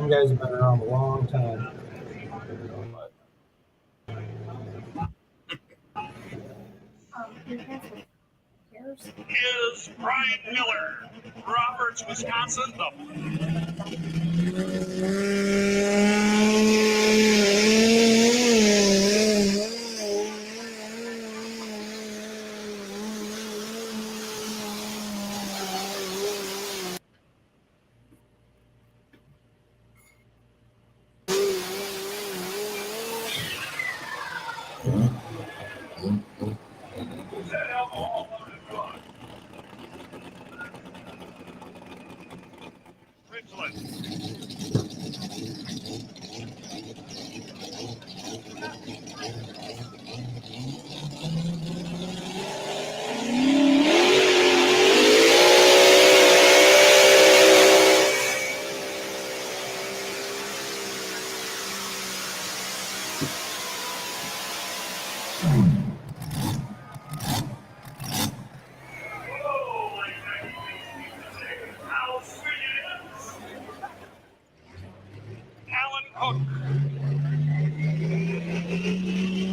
you guys have been around a long time. Is Brian Miller, Roberts, Wisconsin.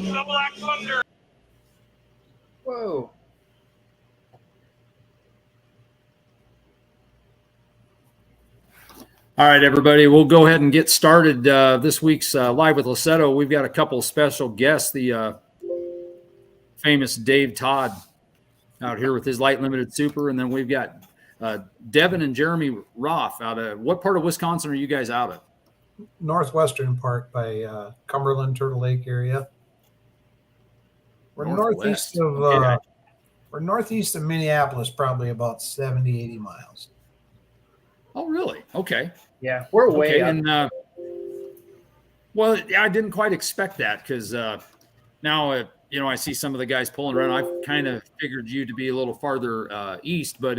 The Black Thunder. Whoa. All right, everybody, we'll go ahead and get started. This week's Live with Lussetto. We've got a couple of special guests, the famous Todd out here with his light limited super. And then we've got Devin and Jeremy Roff out of, what part of Wisconsin are you guys out of? Northwestern part by Cumberland, Turtle Lake area. We're northeast of we're northeast of Minneapolis, probably about 70, 80 miles. Oh, really? Okay. Yeah, we're way up. And well, I didn't quite expect that because now you know, I see some of the guys pulling around. I've kind of figured you to be a little farther east, but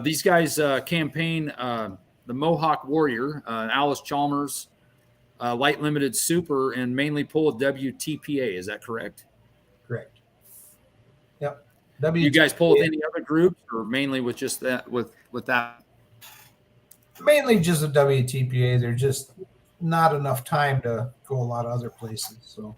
these guys campaign the Mohawk Warrior, Alice Chalmers, light limited super, and mainly pull a WTPA. Is that correct? Correct. Yep. You guys pull with any other groups, or mainly with just that? With that? Mainly just a WTPA. There's just not enough time to go a lot of other places. So,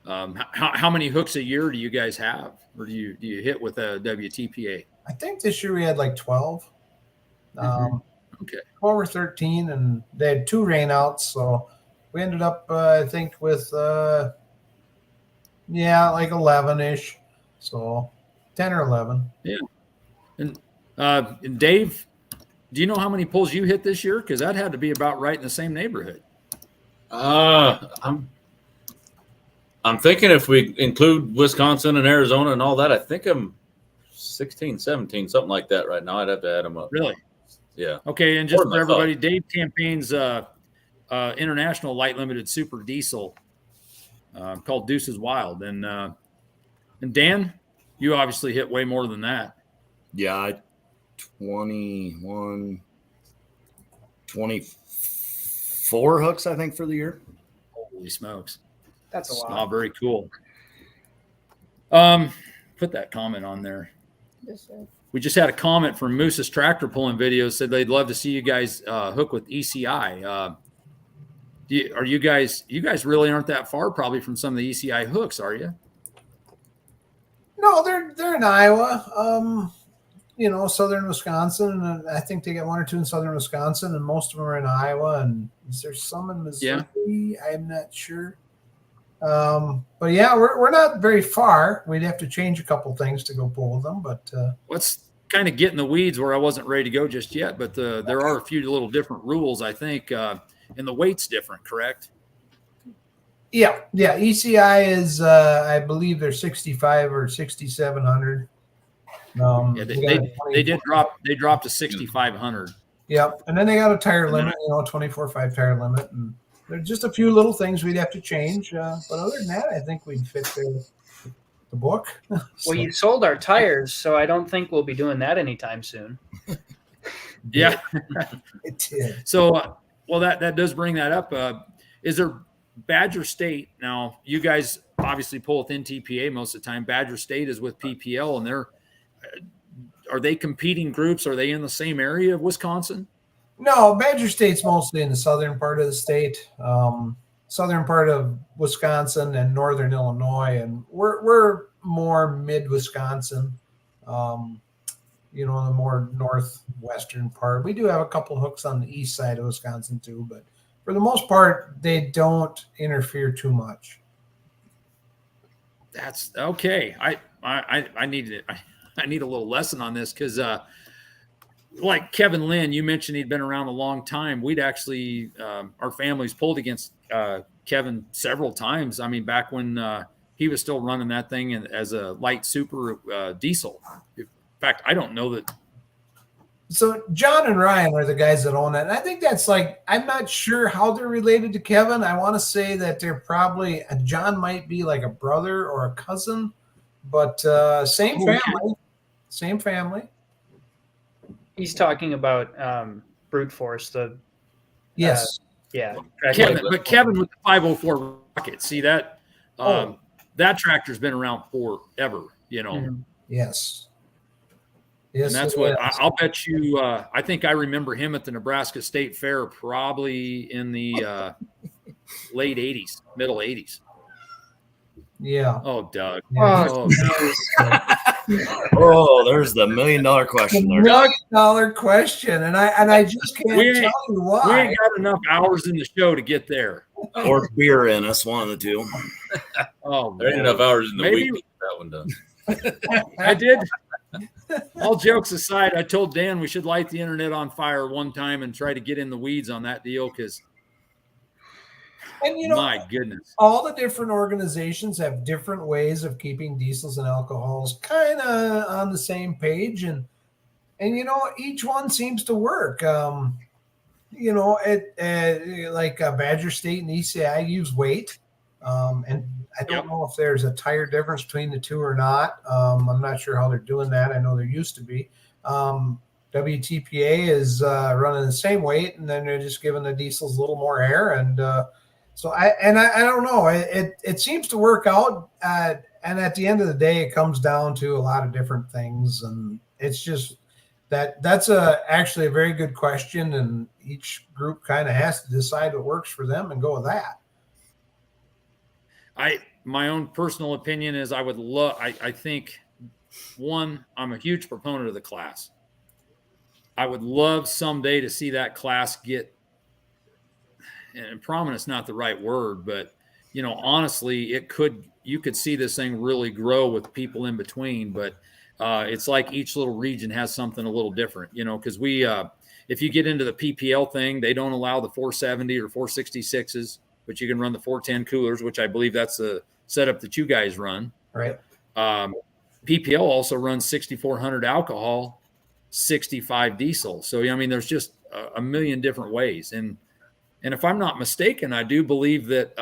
how many hooks a year do you guys have, or do you hit with a WTPA? I think this year we had like 12. Okay. 12 or 13, and they had 2 rainouts, so we ended up I think with like 11-ish, so 10 or 11. Yeah. And Dave, do you know how many pulls you hit this year? Because that had to be about right in the same neighborhood. I'm thinking if we include Wisconsin and Arizona and all that, I think I'm 16, 17, something like that right now. I'd have to add them up. Really? Yeah. Okay, and just for everybody, Dave campaigns international light limited super diesel called Deuces Wild. And Dan, you obviously hit way more than that. Yeah, 24 hooks, I think, for the year. Holy smokes. That's a lot. Oh, very cool. Put that comment on there. Yes, sir. We just had a comment from Moose's tractor pulling videos, said they'd love to see you guys hook with ECI. Are you guys really aren't that far probably from some of the ECI hooks, are you? No, they're in Iowa, southern Wisconsin, and I think they got 1 or 2 in southern Wisconsin, and most of them are in Iowa, and is there some in Missouri? Yeah. I'm not sure. But yeah, we're not very far. We'd have to change a couple things to go pull with them, but let's kind of get in the weeds where I wasn't ready to go just yet, but there are a few little different rules, I think, and the weight's different, correct? Yeah. ECI is, I believe they're 65 or 6,700. They did drop. They dropped to 6,500. Yep, and then they got a tire limit, 24.5 tire limit, and there's just a few little things we'd have to change. But other than that, I think we'd fit the book. Well, you sold our tires, so I don't think we'll be doing that anytime soon. Yeah, it did. So, well, that does bring that up. Is there Badger State? Now, you guys obviously pull with NTPA most of the time. Badger State is with PPL, and are they competing groups? Are they in the same area of Wisconsin? No, Badger State's mostly in the southern part of the state, southern part of Wisconsin and northern Illinois, and we're more mid Wisconsin. Um, the more northwestern part. We do have a couple hooks on the east side of Wisconsin too, but for the most part, they don't interfere too much. That's okay. I need I need a little lesson on this because like Kevin Lynn, you mentioned he'd been around a long time. We'd actually our families pulled against Kevin several times. I mean, back when he was still running that thing as a light super diesel. In fact, I don't know that. So John and Ryan are the guys that own it. And I think that's I'm not sure how they're related to Kevin. I want to say that they're probably, John might be like a brother or a cousin, but same family. Same family. He's talking about brute force. Yes. Yeah. Kevin with the 504 rocket. See that? That tractor's been around forever, Mm-hmm. Yes. And that's what I'll bet you. I think I remember him at the Nebraska State Fair, probably in the late 80s, middle 80s. Yeah. Oh, Doug. Yeah. Oh, there's the $1 million question there. $1 million question, and I just can't tell you why. We ain't got enough hours in the show to get there. Or beer in us, one of the two. Oh, there ain't enough hours in the Maybe. week to get that one done. I did. All jokes aside, I told Dan we should light the internet on fire one time and try to get in the weeds on that deal because, my goodness, all the different organizations have different ways of keeping diesels and alcohols kind of on the same page, and each one seems to work. Like Badger State and ECI use weight, and I don't know if there's a tire difference between the two or not. I'm not sure how they're doing that. I know there used to be. WTPA is running the same weight, and then they're just giving the diesels a little more air. And so I don't know. It seems to work out. And at the end of the day, it comes down to a lot of different things. And it's just that's actually a very good question. And each group kind of has to decide what works for them and go with that. My own personal opinion is I think, one, I'm a huge proponent of the class. I would love someday to see that class get, and prominent's not the right word, but, honestly, you could see this thing really grow with people in between, but it's like each little region has something a little different, because if you get into the PPL thing, they don't allow the 470 or 466s. But you can run the 410 coolers, which I believe that's the setup that you guys run. Right. PPL also runs 6,400 alcohol, 65 diesel. So, there's just a million different ways. And if I'm not mistaken, I do believe that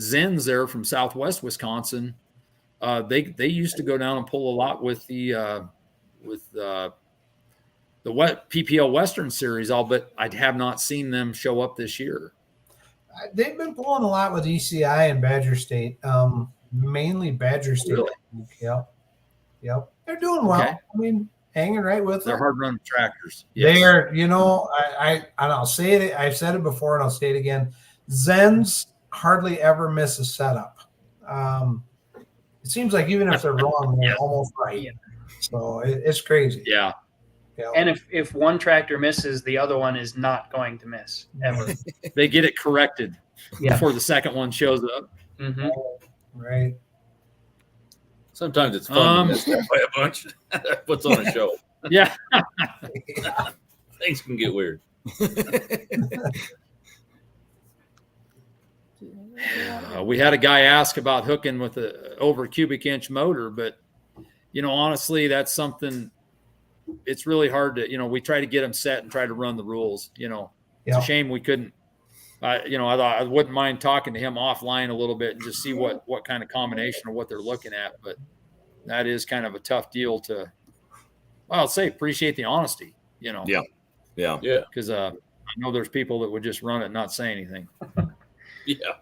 Zen's there from Southwest Wisconsin. They used to go down and pull a lot with the PPL Western Series, but I have not seen them show up this year. They've been pulling a lot with ECI and Badger State, mainly Badger State. Really? Yep. They're doing well. Okay. I mean, hanging right with them. They're hard running tractors. Yes. They're, I'll say it. I've said it before, and I'll say it again. Zen's hardly ever miss a setup. It seems like even if they're wrong, they're almost right. Yeah. So it's crazy. Yeah. And if one tractor misses, the other one is not going to miss ever. They get it corrected before the second one shows up. Mm-hmm. Right. Sometimes it's fun to miss that by a bunch. Puts on a show. Yeah. Things can get weird. We had a guy ask about hooking with a over cubic inch motor, but honestly, that's something. It's really hard to, we try to get them set and try to run the rules, It's a shame we couldn't, I thought I wouldn't mind talking to him offline a little bit and just see what kind of combination of what they're looking at. But that is kind of a tough deal to, I'll say, appreciate the honesty, Yeah. Because I know there's people that would just run it and not say anything. Yeah.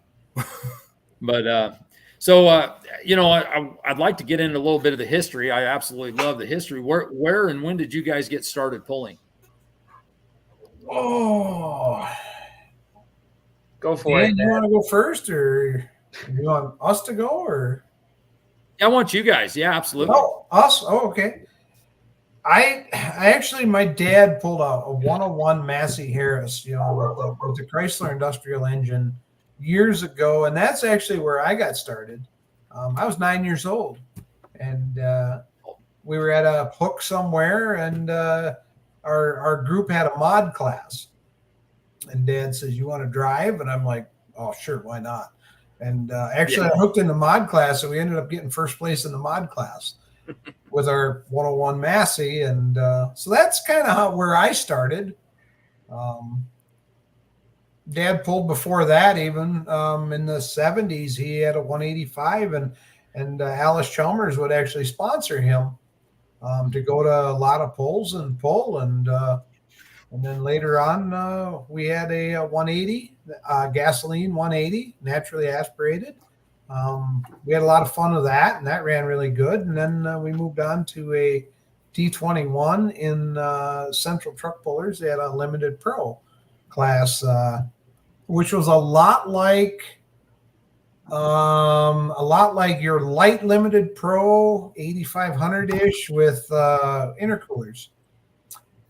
But, so, I'd like to get into a little bit of the history. I absolutely love the history. Where and when did you guys get started pulling? Oh, Go for Dan, it. you Dad. want to go first, or you want us to go, or I want you guys. Yeah, absolutely. oh, us? Oh, okay. I actually, my dad pulled a 101 Massey Harris, with the Chrysler Industrial Engine years ago, and that's actually where I got started. I was 9 years old, and we were at a hook somewhere, and our group had a mod class, and Dad says, "You want to drive?" And I'm like, "Oh, sure, why not?" And actually, I hooked in the mod class, and we ended up getting first place in the mod class with our 101 Massey, and so that's kind of where I started. Dad pulled before that, even in the 70s. He had a 185, and Alice Chalmers would actually sponsor him to go to a lot of pulls and pull, and then later on we had a 180 gasoline 180 naturally aspirated. We had a lot of fun with that, and that ran really good. And then we moved on to a D21 in Central Truck Pullers. They had a limited pro class, which was a lot like your light limited pro 8500 ish with intercoolers.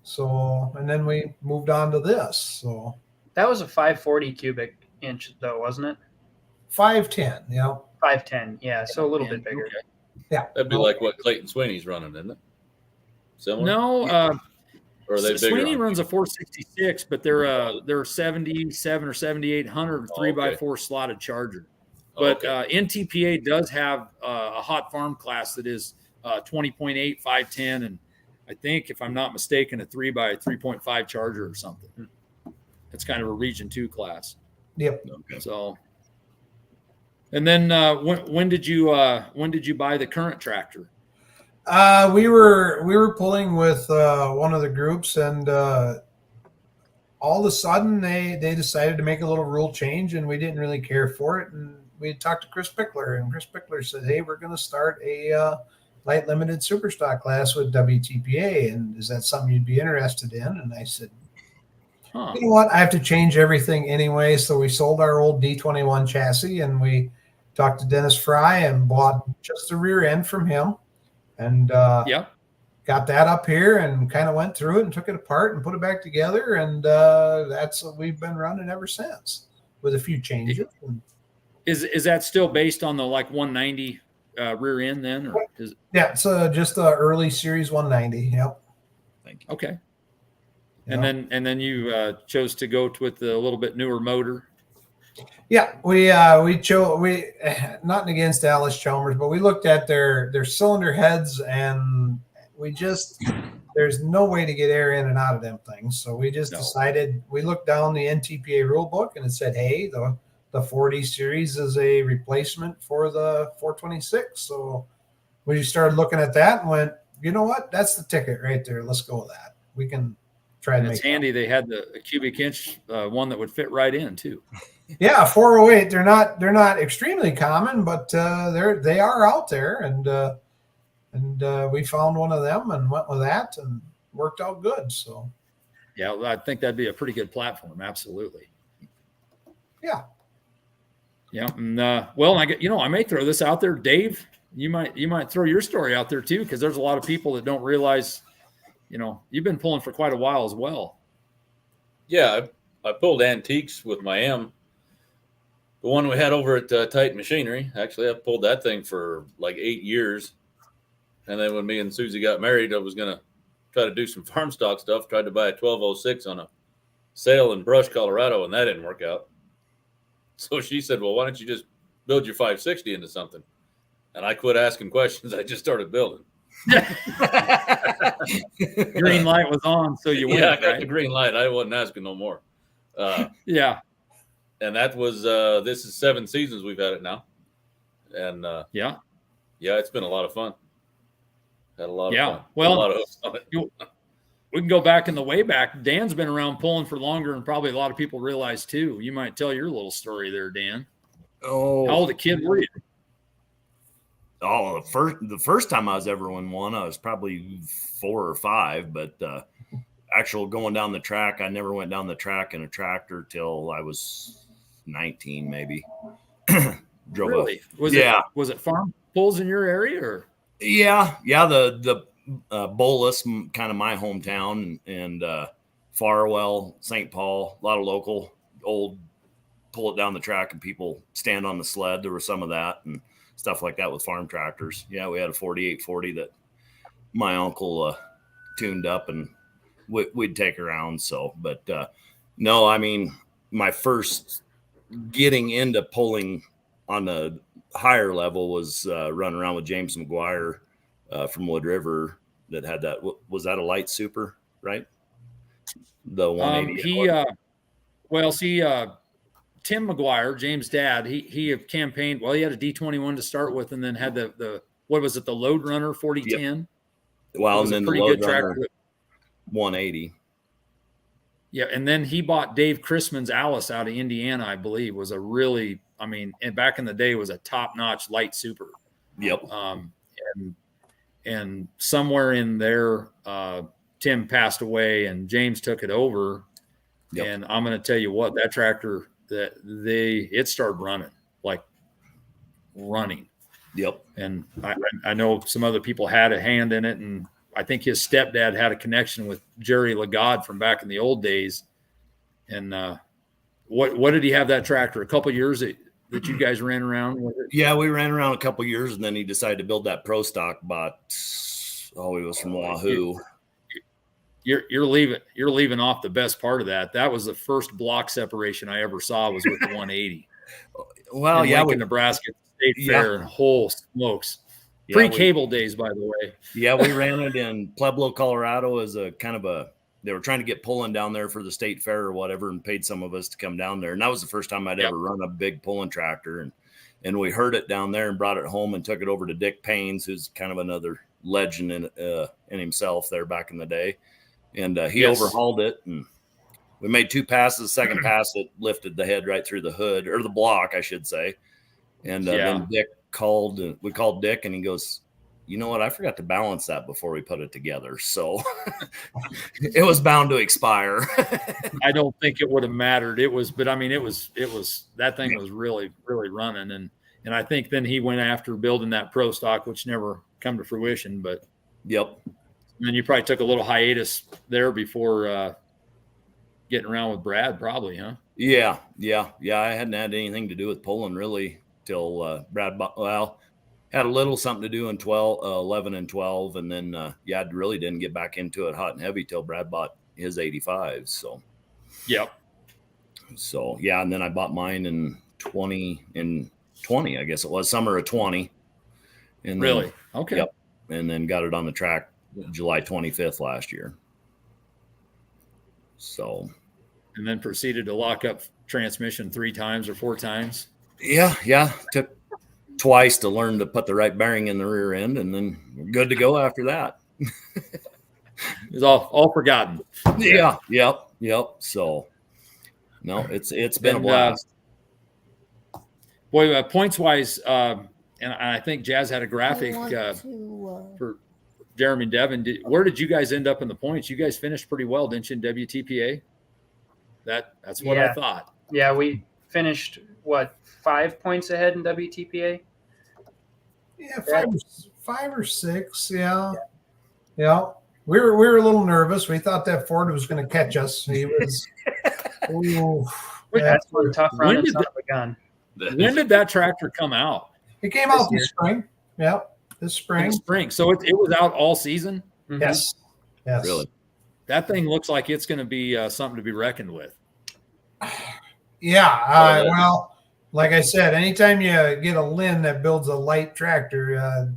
So, and then we moved on to this. So That was a 540 cubic inch, though, wasn't it? 510, yeah. 510, yeah, so a little bit bigger. Okay. Yeah. That'd be like what Clayton Sweeney's running, isn't it? Similar? No, Or are they bigger? Sweeney on runs a 466, but they're 77 or 7800 3x4 slotted Charger. But NTPA does have a hot farm class that is 20.8, 510, and I think, if I'm not mistaken, a 3x3.5 Charger or something. It's kind of a Region 2 class. Yep. Okay. So, and then when did you buy the current tractor? We were pulling with one of the groups, and all of a sudden they decided to make a little rule change, and we didn't really care for it. And we talked to Chris Pickler, and Chris Pickler said, "Hey, we're going to start a light limited superstock class with WTPA, and is that something you'd be interested in?" And I said, "You know what? I have to change everything anyway." So we sold our old D21 chassis, and we talked to Dennis Fry and bought just the rear end from him, and got that up here and kind of went through it and took it apart and put it back together, and that's what we've been running ever since, with a few changes. Is that still based on the 190 rear end then, or is yeah, it's just the early series 190. Yep. Thank you. Okay. And then you chose to go with a little bit newer motor. Yeah, we nothing against Alice Chalmers, but we looked at their cylinder heads, and there's no way to get air in and out of them things. So we just decided, we looked down the NTPA rule book, and it said, hey, the 40 series is a replacement for the 426. So we started looking at that and went, you know what? That's the ticket right there. Let's go with that. We can try to make it. It's handy. They had the cubic inch one that would fit right in too. Yeah, 408. They're not extremely common, but they are out there, and we found one of them and went with that, and worked out good. So yeah, I think that'd be a pretty good platform. Absolutely. Yeah. Yeah. And well, I may throw this out there, Dave. You might throw your story out there too, because there's a lot of people that don't realize, you've been pulling for quite a while as well. Yeah, I pulled antiques with my M. The one we had over at Titan Machinery. Actually, I pulled that thing for like 8 years. And then when me and Susie got married, I was going to try to do some farm stock stuff. Tried to buy a 1206 on a sale in Brush, Colorado, and that didn't work out. So she said, well, why don't you just build your 560 into something? And I quit asking questions. I just started building. Green light was on, so you went. Yeah, I got the green light. I wasn't asking no more. Yeah. And that was this is 7 seasons we've had it now, and yeah, it's been a lot of fun. Had a lot of fun. Well, a lot of hooks on it. We can go back in the way back. Dan's been around pulling for longer, and probably a lot of people realize too. You might tell your little story there, Dan. Oh, how old a kid were you? Oh, the first time I was ever in one, I was probably 4 or 5, but actual going down the track, I never went down the track in a tractor till I was 19, maybe. Drove Really? Was it farm pulls in your area or? Yeah. The Bolus, kind of my hometown, and Farwell, St. Paul, a lot of local old pull it down the track and people stand on the sled. There was some of that and stuff like that with farm tractors. Yeah, we had a 4840 that my uncle tuned up and we'd take around. So, but no, I mean, my first getting into pulling on the higher level was running around with James McGuire from Wood River that had that. Was that a light super, right? The 180. Tim McGuire, James' dad, he campaigned. Well, he had a D21 to start with, and then had the what was it, the Load Runner 4010. Yep. Well, and then the Load Runner 180. Yeah, and then he bought Dave Chrisman's Alice out of Indiana, I believe, was a really, I mean, and back in the day was a top-notch light super. Yep. And somewhere in there, Tim passed away, and James took it over. Yep. And I'm going to tell you what, that tractor, it started running. Yep. And I know some other people had a hand in it, and I think his stepdad had a connection with Jerry Lagarde from back in the old days. And what did he have that tractor? A couple of years that you guys ran around with it? Yeah, we ran around a couple of years, and then he decided to build that Pro Stock. But he was from Wahoo. You're leaving off the best part of that. That was the first block separation I ever saw was with the 180. Well, in Lincoln, Nebraska State Fair, and whole smokes. Pre-cable days, by the way. Yeah, we ran it in Pueblo, Colorado as a kind of they were trying to get pulling down there for the state fair or whatever, and paid some of us to come down there. And that was the first time I'd ever run a big pulling tractor. And we heard it down there and brought it home and took it over to Dick Paynes, who's kind of another legend in himself there back in the day. And he overhauled it, and we made 2 passes. Second pass, it lifted the head right through the hood, or the block, I should say. And then Dick we called Dick, and he goes, you know what? I forgot to balance that before we put it together. So it was bound to expire. I don't think it would have mattered. It was that thing was really, really running. And I think then he went after building that Pro Stock, which never come to fruition, but yep. And then you probably took a little hiatus there before getting around with Brad, probably, huh? Yeah. I hadn't had anything to do with pulling really till Brad. Had a little something to do in 11 and 12, and then I really didn't get back into it hot and heavy till Brad bought his 85s. So, yep. So and then I bought mine in 20, I guess it was summer of 20. And really? Then, okay. Yep. And then got it on the track July 25th last year. So, and then proceeded to lock up transmission 3 times or 4 times. Yeah. Took twice to learn to put the right bearing in the rear end, and then we're good to go after that. It's all forgotten. Yeah. Yep. So, no, it's been a blast. Boy, points wise, and I think Jazz had a graphic for Jeremy and Devin. Where did you guys end up in the points? You guys finished pretty well, didn't you, in WTPA? That's what I thought. Yeah, we finished 5 points ahead in WTPA. Yeah, 5 or 6. Yeah. We were a little nervous. We thought that Ford was going to catch us. He was. That's a tough run and son of a gun. When did that tractor come out? It came out this spring. Yeah, this spring. So it was out all season? Mm-hmm. Yes. Really? That thing looks like it's going to be something to be reckoned with. Yeah. Well, like I said, anytime you get a Lynn that builds a light tractor,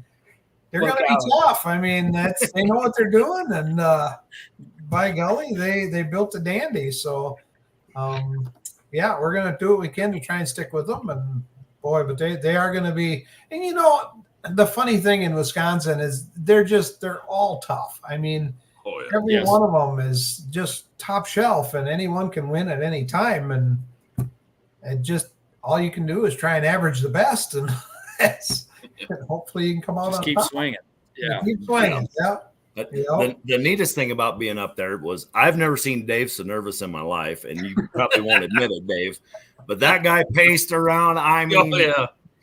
they're going to be tough. I mean, they know what they're doing, and by golly, they built a dandy. So, we're going to do what we can to try and stick with them. And boy, but they are going to be. And the funny thing in Wisconsin is they're all tough. I mean, every one of them is just top shelf, and anyone can win at any time. And just all you can do is try and average the best, and hopefully you can come out just on keep top. swinging. Yeah, keep swinging. Yeah. The neatest thing about being up there was I've never seen Dave so nervous in my life, and you probably won't admit it, Dave, but that guy paced around. I mean,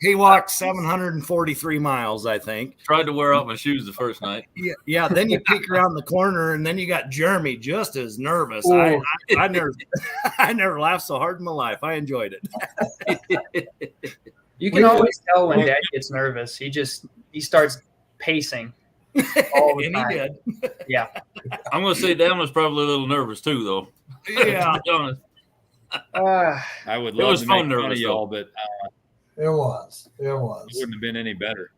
he walked 743 miles, I think. Tried to wear out my shoes the first night. Yeah. Then you peek around the corner, and then you got Jeremy just as nervous. I never laughed so hard in my life. I enjoyed it. You can always tell when Dad gets nervous. He starts pacing. All the time. He did. Yeah. I'm going to say Dan was probably a little nervous too, though. Yeah. To be honest. I would love to make fun of y'all, but It was. it wouldn't have been any better.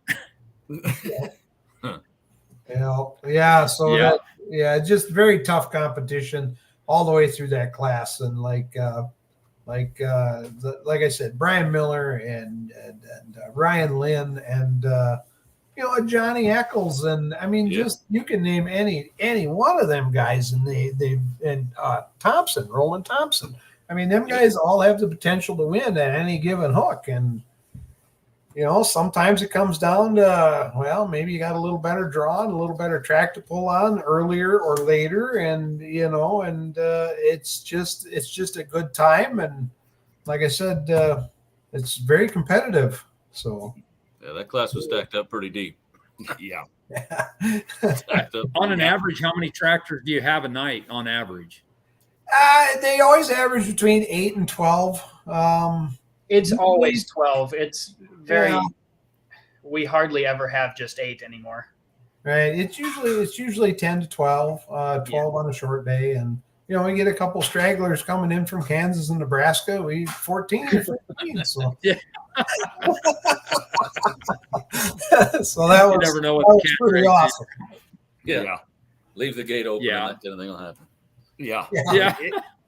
Yeah. So just very tough competition all the way through that class, and like I said, Brian Miller and Ryan Lynn and Johnny Eccles, and I mean, just you can name any one of them guys, and Thompson, Roland Thompson. I mean, them guys all have the potential to win at any given hook, and sometimes it comes down to maybe you got a little better draw and a little better track to pull on earlier or later, and it's just a good time, and like I said, it's very competitive. So. Yeah, that class was stacked up pretty deep. Yeah. Stacked up. On an average, how many tractors do you have a night on average? They always average between 8 and 12. It's always 12. It's very. We hardly ever have just 8 anymore. Right. It's usually 10 to 12. 12 on a short day, and we get a couple stragglers coming in from Kansas and Nebraska. We 14 or 15. So yeah. So that was. You never know what that was pretty awesome. Yeah. Leave the gate open. Yeah. And anything will happen. Yeah.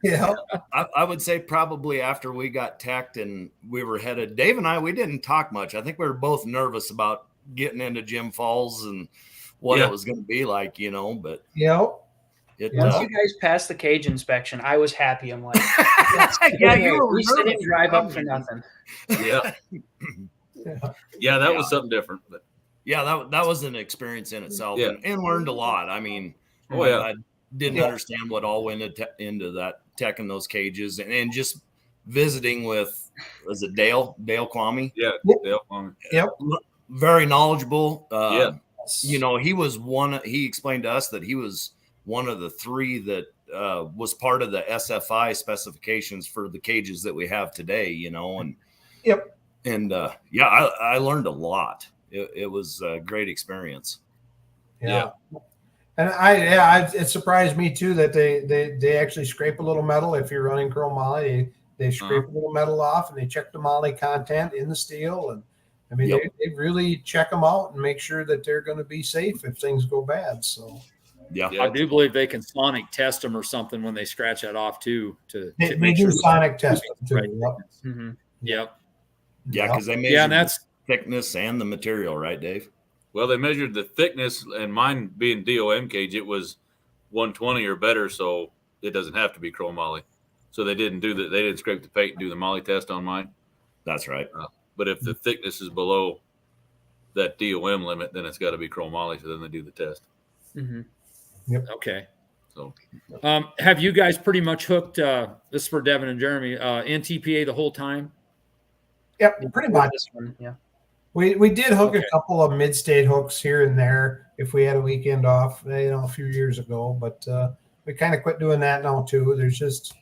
Yeah. I would say probably after we got teched and we were headed, Dave and I, we didn't talk much. I think we were both nervous about getting into Jim Falls and what it was going to be like, but once you guys passed the cage inspection, I was happy. I'm like, we didn't drive up for nothing. Yeah. That was something different. But that was an experience in itself, and learned a lot. I mean, I didn't understand what all went into that tech in those cages, and just visiting with, was it Dale Kwame? Yeah, Dale Kwame. Yep. Very knowledgeable. He explained to us that he was one of the 3 that was part of the SFI specifications for the cages that we have today, and I learned a lot. It was a great experience. Yeah. And it surprised me too that they actually scrape a little metal if you're running chromoly. They scrape a little metal off, and they check the moly content in the steel, and I mean they really check them out and make sure that they're going to be safe if things go bad. So I do believe they can sonic test them or something when they scratch that off too. They do sonic testing too. Right. Yep. Mm-hmm. Yep. Yeah, because they measure the thickness and the material, right, Dave? Well, they measured the thickness, and mine being DOM cage, it was 120 or better, so it doesn't have to be chromoly. So they didn't they didn't scrape the paint and do the moly test on mine. That's right. But if the thickness is below that DOM limit, then it's got to be chromoly. So then they do the test. Mm-hmm. Yep. Okay. So, have you guys pretty much hooked? This is for Devin and Jeremy. NTPA the whole time. Yep, pretty much. This one, yeah. We did hook a couple of mid-state hooks here and there if we had a weekend off, a few years ago, but we kind of quit doing that now too. There's just,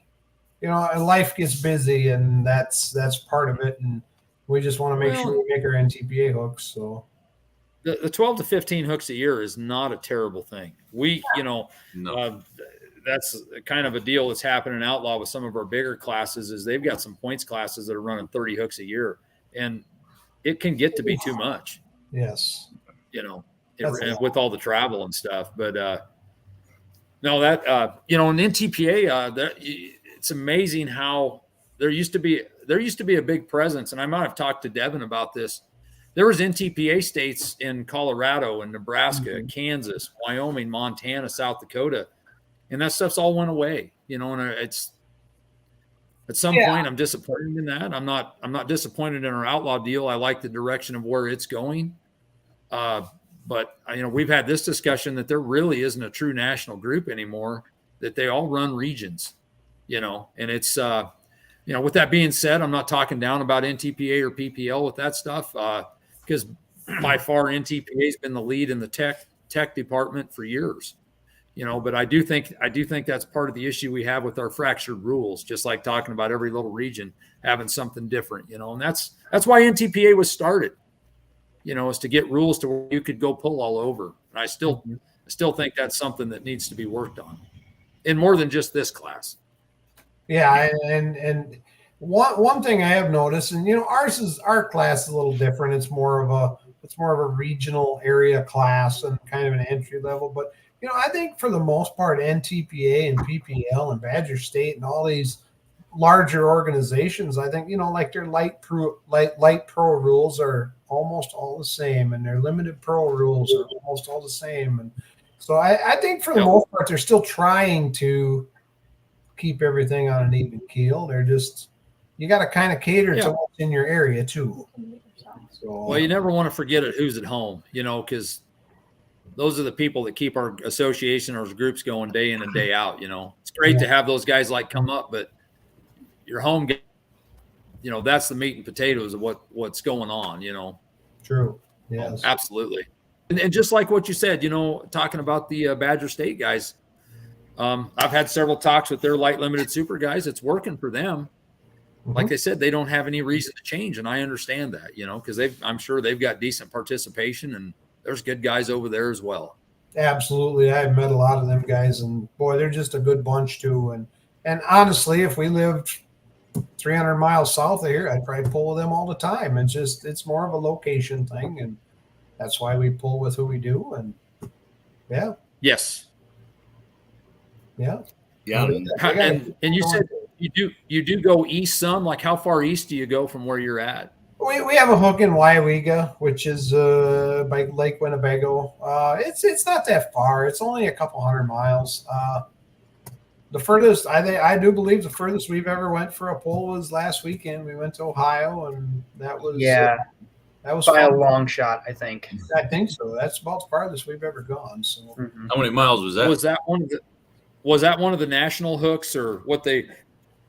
life gets busy, and that's part of it, and we just want to make sure we make our NTPA hooks. So the 12 to 15 hooks a year is not a terrible thing. We, no. That's kind of a deal that's happening in Outlaw with some of our bigger classes. Is they've got some points classes that are running 30 hooks a year, and it can get to be too much. Yes. With all the travel and stuff. But no, that in NTPA, it's amazing how there used to be a big presence, and I might have talked to Devin about this. There was NTPA states in Colorado and Nebraska, Kansas, Wyoming, Montana, South Dakota, and that stuff's all went away. And it's at some point I'm disappointed in that. I'm not disappointed in our Outlaw deal. I like the direction of where it's going. But we've had this discussion that there really isn't a true national group anymore, that they all run regions, and it's, with that being said, I'm not talking down about NTPA or PPL with that stuff, because by far NTPA has been the lead in the tech department for years, but I do think that's part of the issue we have with our fractured rules, just like talking about every little region having something different, and that's why NTPA was started, is to get rules to where you could go pull all over. And I still think that's something that needs to be worked on in more than just this class. Yeah, and one thing I have noticed, and our class is a little different. It's more of a regional area class and kind of an entry level. But I think for the most part, NTPA and PPL and Badger State and all these larger organizations, I think like their light pro rules are almost all the same, and their limited pro rules are almost all the same. And so I think for the most part, they're still trying to keep everything on an even keel. They're just, you got to kind of cater to what's in your area too. So, well, you never want to forget who's at home, because those are the people that keep our association or our groups going day in and day out. It's great to have those guys come up, but your home, that's the meat and potatoes of what's going on. True. Yes. Absolutely. And just like what you said, talking about the Badger State guys, I've had several talks with their light limited super guys. It's working for them. Like they said, they don't have any reason to change. And I understand that, because I'm sure they've got decent participation, and there's good guys over there as well. Absolutely. I've met a lot of them guys, and boy, they're just a good bunch too. And honestly, if we lived 300 miles south of here, I'd probably pull with them all the time. It's more of a location thing. And that's why we pull with who we do. And Yes. Yeah. And you said you do go east some. Like, how far east do you go from where you're at? We have a hook in Waiwega, which is by Lake Winnebago. It's not that far. It's only a couple 100 miles. The furthest, I do believe the furthest we've ever went for a pull was last weekend. We went to Ohio, and that was that was by fun. a long shot, I think. I think so. That's about the farthest we've ever gone. So How many miles was that? Was that one of the national hooks, or what they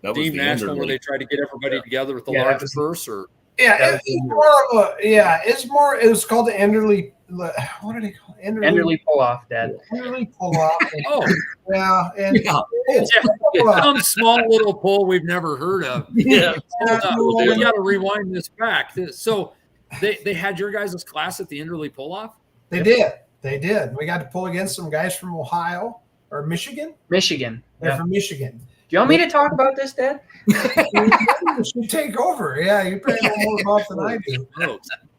deemed the national, Enderley. where they tried to get everybody together with the larger purse? Or it's more of it's more. It was called the Enderley. What did they call it? Enderley pull off, Dad. Enderley pull off. And some small little pull we've never heard of. We got to rewind this back. So they had your guys' class at the Enderley pull off. They did. We got to pull against some guys from Ohio or Michigan. They're from Michigan. Do you want me to talk about this, Dad? You should take over. Yeah, you probably know more about than I do.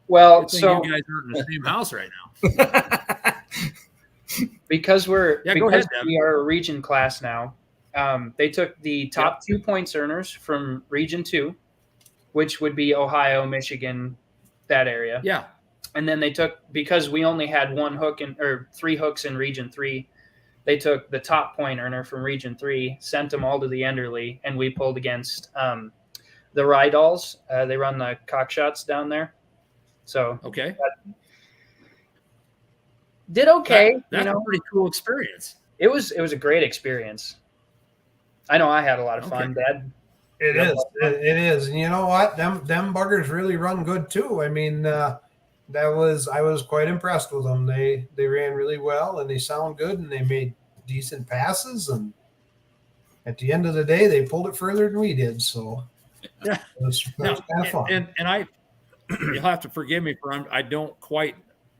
Well, so you guys are in the same house right now. because go ahead, we are a region class now. They took the top 2 points earners from Region 2, which would be Ohio, Michigan, that area. Yeah. And then they took, because we only had 3 hooks in Region 3, they took the top point earner from Region 3, sent them all to the Enderley, and we pulled against the Rydalls. They run the cock shots down there. So did okay. That's a pretty cool experience. It was a great experience. I know I had a lot of fun, Dad. It is. And you know what? Them buggers really run good too. I mean, I was quite impressed with them. They ran really well, and they sound good, and they made decent passes, and at the end of the day, they pulled it further than we did. So it was kind of fun. And you'll have to forgive me for I don't quite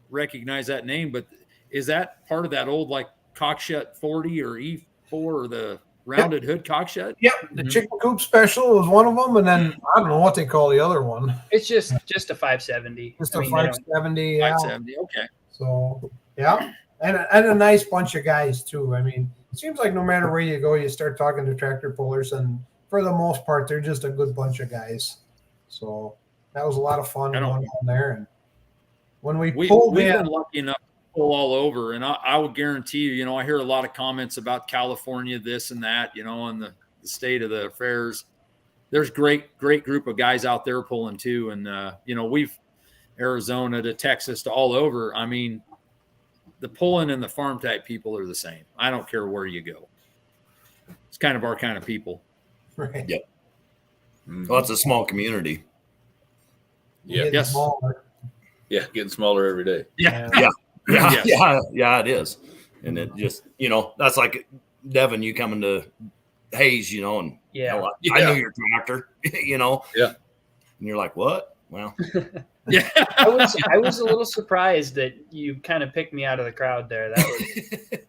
recognize that name, but is that part of that old like cockshut 40 or E4 or the rounded hood cockshut? Yep, the chicken coop special was one of them, and then I don't know what they call the other one. It's just a 570. Just a 570. 570. Okay. So and a nice bunch of guys too. I mean, it seems like no matter where you go, you start talking to tractor pullers, and for the most part, they're just a good bunch of guys. So that was a lot of fun going on there. And when we've been lucky enough to pull all over, and I would guarantee you, I hear a lot of comments about California, this and that, and the state of the affairs. There's great group of guys out there pulling too. And, we've Arizona to Texas to all over. I mean, the pulling and the farm type people are the same. I don't care where you go. It's kind of our kind of people. Right. Yep. Well, it's a small community. Yeah. Getting Yes. smaller. Yeah, getting smaller every day. Yeah. Yeah, Yes. yeah, it is. And it just, that's like Devin, you coming to Hayes, and Yeah. I knew your tractor, Yeah. and you're like, what? Well, Yeah. I was a little surprised that you kind of picked me out of the crowd there. That was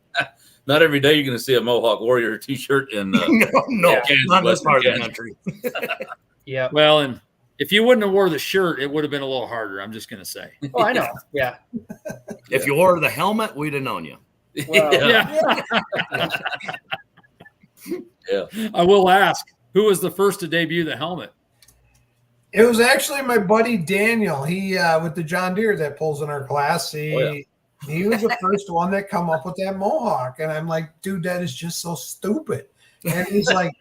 Not every day you're going to see a Mohawk Warrior T-shirt in no, Kansas, not this Western part of the Kansas. country. yeah. Well, and if you wouldn't have wore the shirt, it would have been a little harder. I'm just going to say. Oh, I know. Yeah. If you wore the helmet, we'd have known you. Well, Yeah. Yeah. I will ask, who was the first to debut the helmet? It was actually my buddy Daniel. He with the John Deere that pulls in our class. He was the first one that come up with that Mohawk, and I'm like, dude, that is just so stupid. And he's like,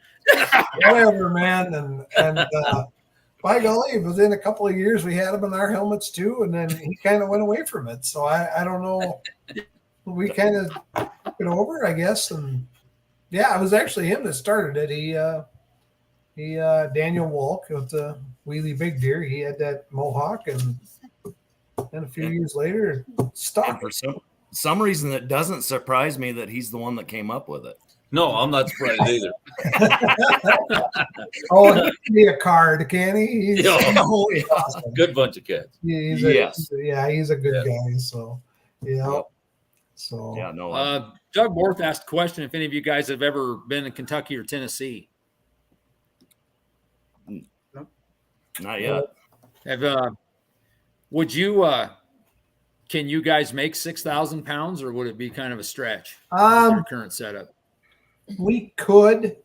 whatever, man. And by golly, within a couple of years, we had him in our helmets too, and then he kind of went away from it. So I don't know. We kind of took it over, I guess, and yeah, it was actually him that started it. He Daniel Walk with the Wheelie Big Deer. He had that Mohawk, and then a few years later, it stuck. And for some reason, it doesn't surprise me that he's the one that came up with it. No, I'm not surprised either. Oh, he can be a card, can he? He's, Yeah. awesome. Good bunch of cats. He's Yes. he's a good guy. So, yeah. Yep. So, Yeah, no. Doug Worth asked a question if any of you guys have ever been in Kentucky or Tennessee. Not yet. Would you can you guys make 6,000 pounds, or would it be kind of a stretch with your current setup? we could.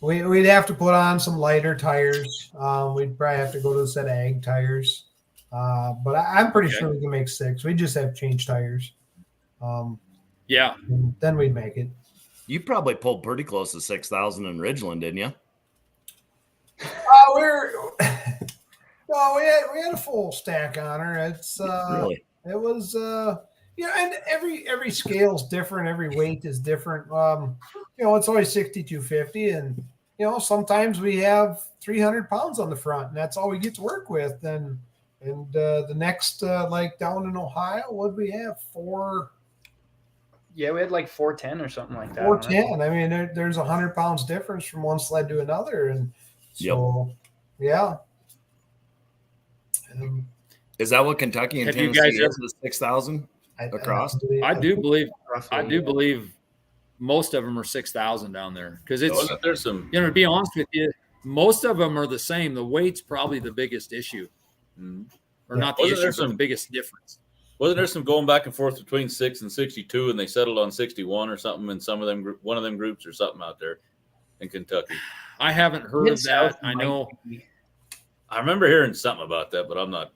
We'd have to put on some lighter tires. We'd probably have to go to a set of ag tires. But I'm pretty sure we can make 6. We just have to change tires. Yeah. And then we'd make it. You probably pulled pretty close to 6,000 in Ridgeland, didn't you? We had a full stack on her. It's Really? It was and every scale's different, every weight is different. It's always 6,250, and sometimes we have 300 pounds on the front, and that's all we get to work with. And the next like down in Ohio, what we have 4. Yeah, we had like 410 or something like that. 410. I mean, there's 100 pounds difference from one sled to another, and so yeah. Is that what Kentucky and Have you Tennessee guys is 6,000 across? I do believe Roughly, most of them are 6,000 down there, because it's There's some. to be honest with you, most of them are the same. The weight's probably the biggest issue, or not the issue, but the biggest difference. Wasn't there some going back and forth between 6 and 62, and they settled on 61 or something in some of them, one of them groups or something out there in Kentucky? I haven't heard of that. I know. I remember hearing something about that, but I'm not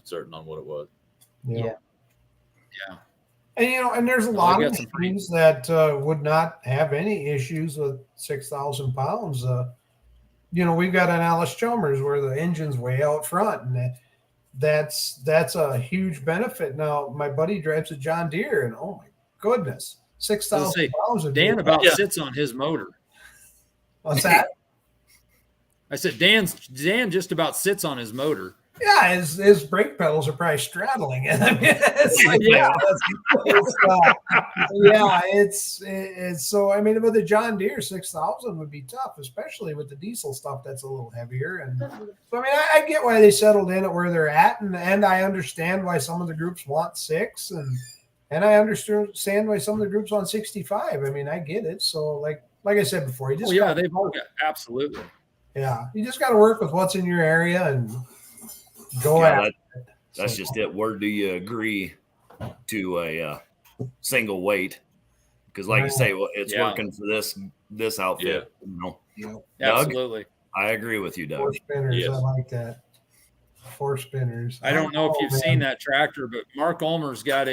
certain on what it was. Yeah. And there's a lot of machines that would not have any issues with 6,000 pounds. We've got an Alice Chalmers where the engine's way out front, and that's a huge benefit. Now, my buddy drives a John Deere, and oh my goodness, 6,000 pounds. Dan sits on his motor. What's that? I said Dan just about sits on his motor. Yeah, his brake pedals are probably straddling it. I mean, it's like, it's so. I mean, with the John Deere 6,000 would be tough, especially with the diesel stuff that's a little heavier. And so, I mean, I get why they settled in at where they're at, and I understand why some of the groups want 6, and I understand why some of the groups want 65. I mean, I get it. So, like I said before, you just they've all got absolutely. Yeah, you just got to work with what's in your area and go at it. That's just it. Where do you agree to a single weight? Because, like you say, it's working for this outfit. Absolutely. Doug, I agree with you, Doug. 4 spinners. Yes. I like that. 4 spinners. I don't know if you've seen that tractor, but Mark Ulmer's got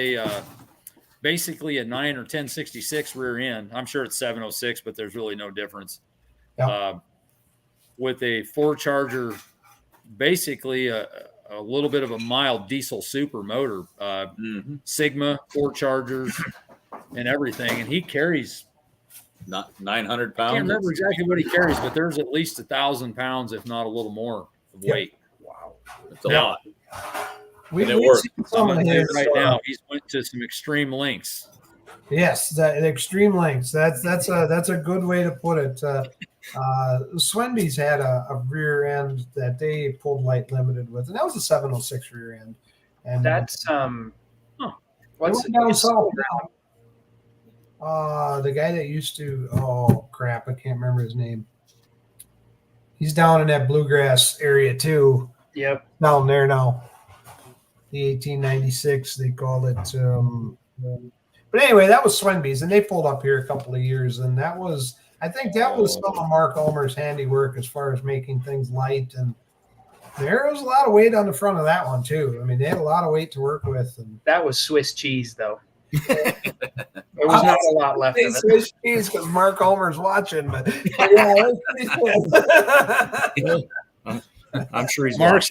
basically a 9 or 1066 rear end. I'm sure it's 706, but there's really no difference. Yeah. With a 4-charger, basically a a little bit of a mild diesel super motor, Sigma 4 chargers and everything, and he carries Not 900 I pounds. can't remember exactly what he carries, but there's at least 1,000 pounds, if not a little more, of weight. Wow. It's a Now, lot. We've it worked. seen I'm some going of to tell you his, right now, he's went to some extreme lengths. Yes, the extreme lengths. That's a good way to put it. Swenby's had a rear end that they pulled light limited with, and that was a 706 rear end. And That's what's it went down it's south now. The guy that used to, oh crap, I can't remember his name. He's down in that bluegrass area too. Yep. Down there now. The 1896, they called it. But anyway, that was Swenby's, and they pulled up here a couple of years, and I think that was some of Mark Ulmer's handiwork as far as making things light, and there was a lot of weight on the front of that one too. I mean, they had a lot of weight to work with, and That was Swiss cheese, though. There was not a lot left of it. Swiss cheese because Mark Ulmer's watching, but yeah, I'm sure he's Mark's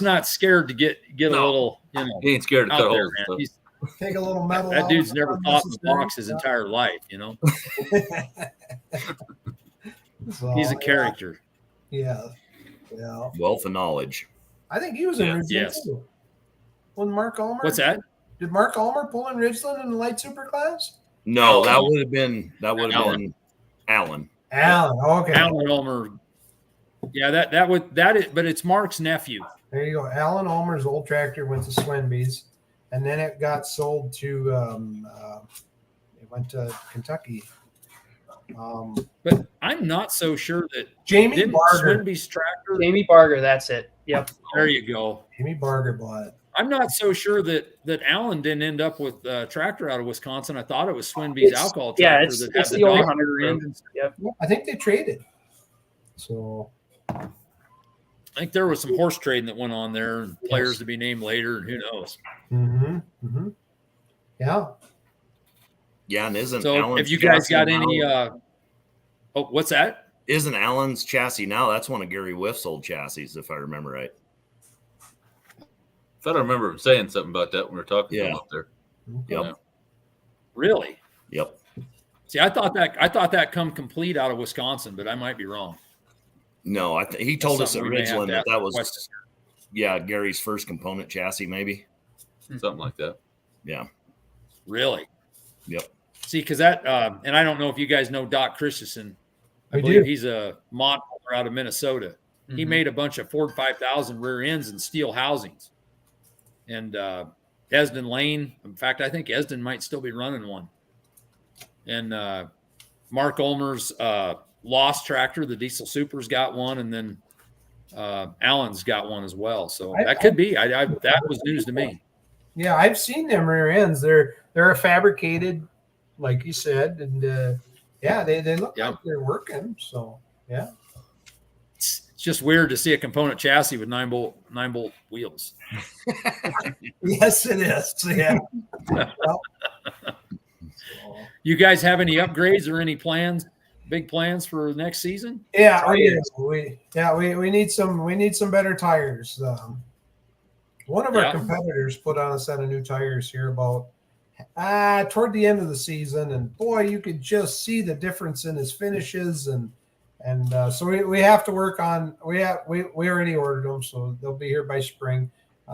not scared to get a little, He ain't scared to out cut there, holes. man. So. take a little metal. That out dude's if never it's thought in the necessary. box his entire life, So, He's a character. Yeah. wealth of knowledge. I think he was in Ridgeland Yes. too. When Mark Ulmer, What's that? Did Mark Ulmer pull in Ridgeland in the light super class? No, that would have been Alan. Alan. Alan, okay. Alan Ulmer. Yeah, but it's Mark's nephew. There you go. Alan Ulmer's old tractor went to Swenby's, and then it got sold to it went to Kentucky. But I'm not so sure that Jamie didn't Barger. Swinby's tractor. Jamie Barger, that's it. Yep. There you go. Jamie Barger bought it. I'm not so sure that Alan didn't end up with a tractor out of Wisconsin. I thought it was Swinby's alcohol Yeah, tractor it's that had the old dog Hunter rear end. end. Yep. I think they traded. So I think there was some horse trading that went on there, and players to be named later, and who knows. Yeah. Yeah, and isn't So, Alan's if you guys chassis got now- any, what's that? Isn't Alan's chassis now? That's one of Gary Whiff's old chassis, if I remember right. I thought I remember him saying something about that when we were talking to him Yeah. up there. Yep. Really? Yep. See, I thought that come complete out of Wisconsin, but I might be wrong. No, he told us at Something we may have Ridgeland to that ask that the was question. Gary's first component chassis, maybe. Something like that. Yeah. Really? Yep. See, because that, and I don't know if you guys know Doc Christensen. I We believe do. he's a mod builder out of Minnesota. He made a bunch of Ford 5000 rear ends and steel housings. And Esden Lane, in fact, I think Esden might still be running one. And Mark Ulmer's Lost tractor, the Diesel Super's got one, and then Allen's got one as well. So that could be. That was news to me. Yeah, I've seen them rear ends. They're a fabricated, like you said, and they look like they're working. So yeah. It's just weird to see a component chassis with 9-bolt wheels. Yes, it is. Yeah. Well, You guys have any upgrades or any big plans for next season? yeah, we need some better tires. One of our competitors put on a set of new tires here about toward the end of the season, and boy, you could just see the difference in his finishes, and so we have to work on. We already ordered them, so they'll be here by spring.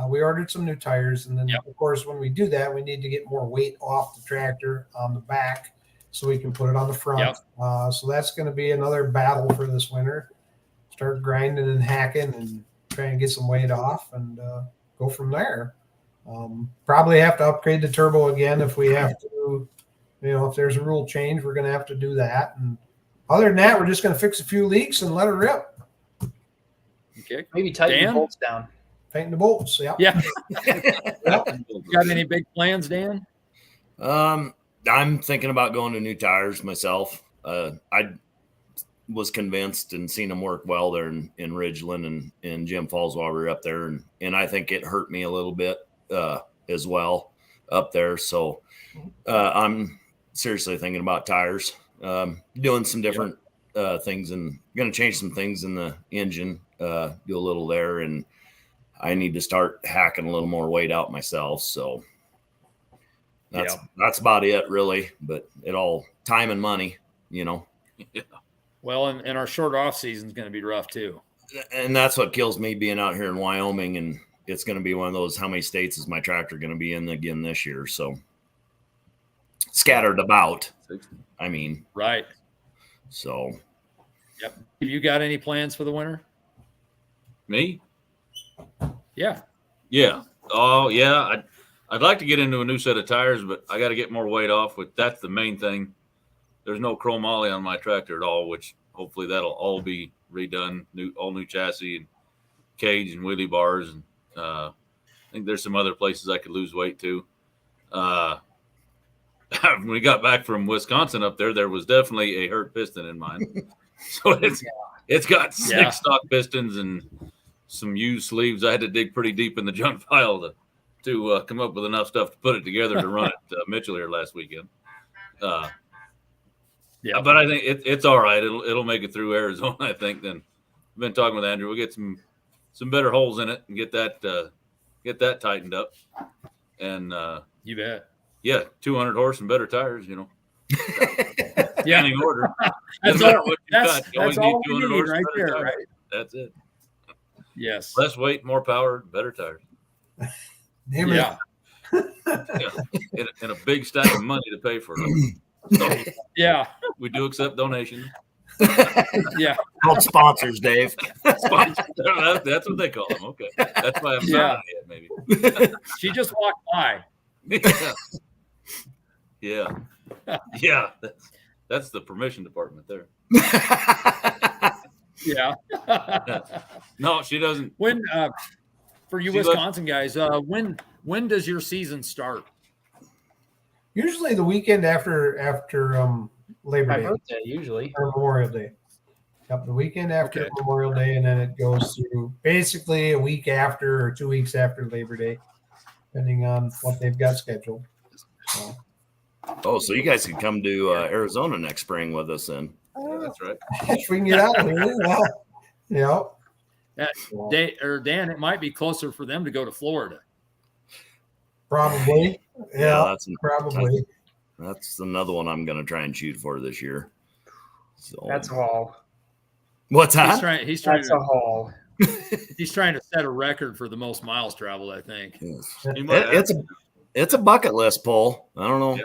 We ordered some new tires, and then of course when we do that, we need to get more weight off the tractor on the back so we can put it on the front. So that's going to be another battle for this winter. Start grinding and hacking and trying to get some weight off, and go from there. Probably have to upgrade the turbo again if we have to. If there's a rule change, we're going to have to do that. And other than that, we're just going to fix a few leaks and let it rip. Okay. Maybe tighten the bolts down. Tighten the bolts. Yeah. Yeah. Got any big plans, Dan? I'm thinking about going to new tires myself. I was convinced and seen them work well there in Ridgeland and in Jim Falls while we were up there. And I think it hurt me a little bit as well up there. So I'm seriously thinking about tires, doing some different things, and going to change some things in the engine, do a little there. And I need to start hacking a little more weight out myself. So that's about it, really. But it all time and money, you know. Yeah. Well, and our short off season is going to be rough too. And that's what kills me being out here in Wyoming. And it's going to be one of those, how many states is my tractor going to be in again this year? So scattered about, I mean. Right. So. Yep. Have you got any plans for the winter? Me? Yeah. Yeah. Oh, yeah. I'd like to get into a new set of tires, but I got to get more weight off. That's the main thing. There's no chromoly on my tractor at all, which hopefully that'll all be redone. All new chassis and cage and wheelie bars. And I think there's some other places I could lose weight to. When we got back from Wisconsin up there was definitely a hurt piston in mine. So it's got 6 stock pistons and some used sleeves. I had to dig pretty deep in the junk pile to come up with enough stuff to put it together to run it Mitchell here last weekend. But I think it's all right. It'll make it through Arizona, I think. Then I've been talking with Andrew. We'll get some better holes in it and get that tightened up. And you bet. Yeah, 200 horse and better tires, you know. Yeah. In order. That's all we need right there, tires. right? That's it. Yes. Less weight, more power, better tires. Yeah. And a big stack of money to pay for it. So yeah. We do accept donations. Yeah. Called sponsors, Dave. That's what they call them. Okay. That's why I'm not yet, maybe. She just walked by. Yeah. Yeah. That's the permission department there. Yeah. No, she doesn't. When for you Wisconsin guys, when does your season start? Usually the weekend after Labor Day. Birthday, usually. Or Memorial Day. Yep, the weekend after Memorial Day, and then it goes through basically a week after or 2 weeks after Labor Day, depending on what they've got scheduled. So you guys can come to Arizona next spring with us then. That's right. If we can get out here, well, Dan, it might be closer for them to go to Florida. Probably. Yeah, probably. That's another one I'm going to try and shoot for this year. So that's a haul. What's that? He's trying that's to, a haul. He's trying to set a record for the most miles traveled, I think. Yes. It's a bucket list, Paul. I don't know. Yeah.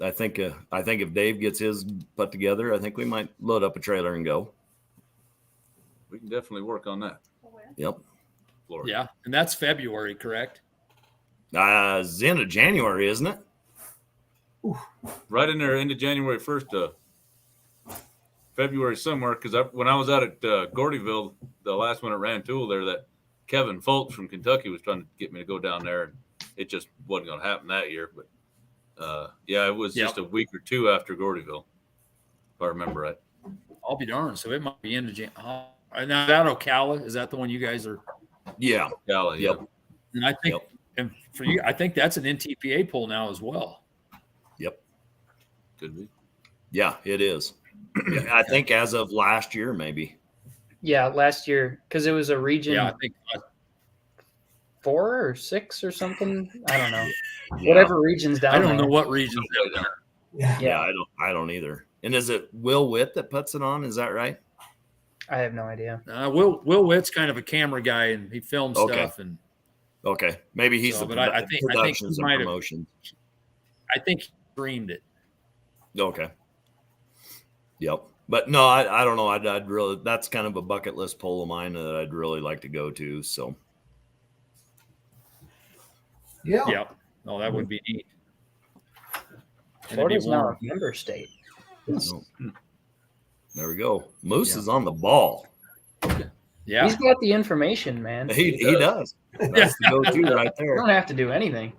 I think if Dave gets his put together, I think we might load up a trailer and go. We can definitely work on that. Yep. Florida. Yeah, and that's February, correct? It's the end of January, isn't it? Right in there, end of January 1st, February somewhere. Because when I was out at Gordyville, the last one at Rantoul there, that Kevin Foltz from Kentucky was trying to get me to go down there, and it just wasn't going to happen that year. But it was just a week or two after Gordyville, if I remember right. I'll be darned. So it might be end of January. Now that Ocala, is that the one you guys are? Yeah. Ocala, yep. And I think, and for you, I think that's an NTPA poll now as well. Yep. Could be. Yeah, it is. I think as of last year, maybe. Yeah, last year, because it was a region. Yeah, I think 4 or 6 or something. I don't know. Yeah. Whatever region's down. I don't there. know what regions that are. Yeah. I don't either. And is it Will Witt that puts it on? Is that right? I have no idea. Will Witt's kind of a camera guy, and he films stuff. And maybe he's the productions and promotions. I think he streamed it. Okay. Yep. But no, I don't know. I'd really, that's kind of a bucket list poll of mine that I'd really like to go to. So. Yeah. Yep. No, that would be neat. Florida's now a member state. There we go. Moose is on the ball. Yeah. He's got the information, man. He does. That's the go-to right there. You don't have to do anything.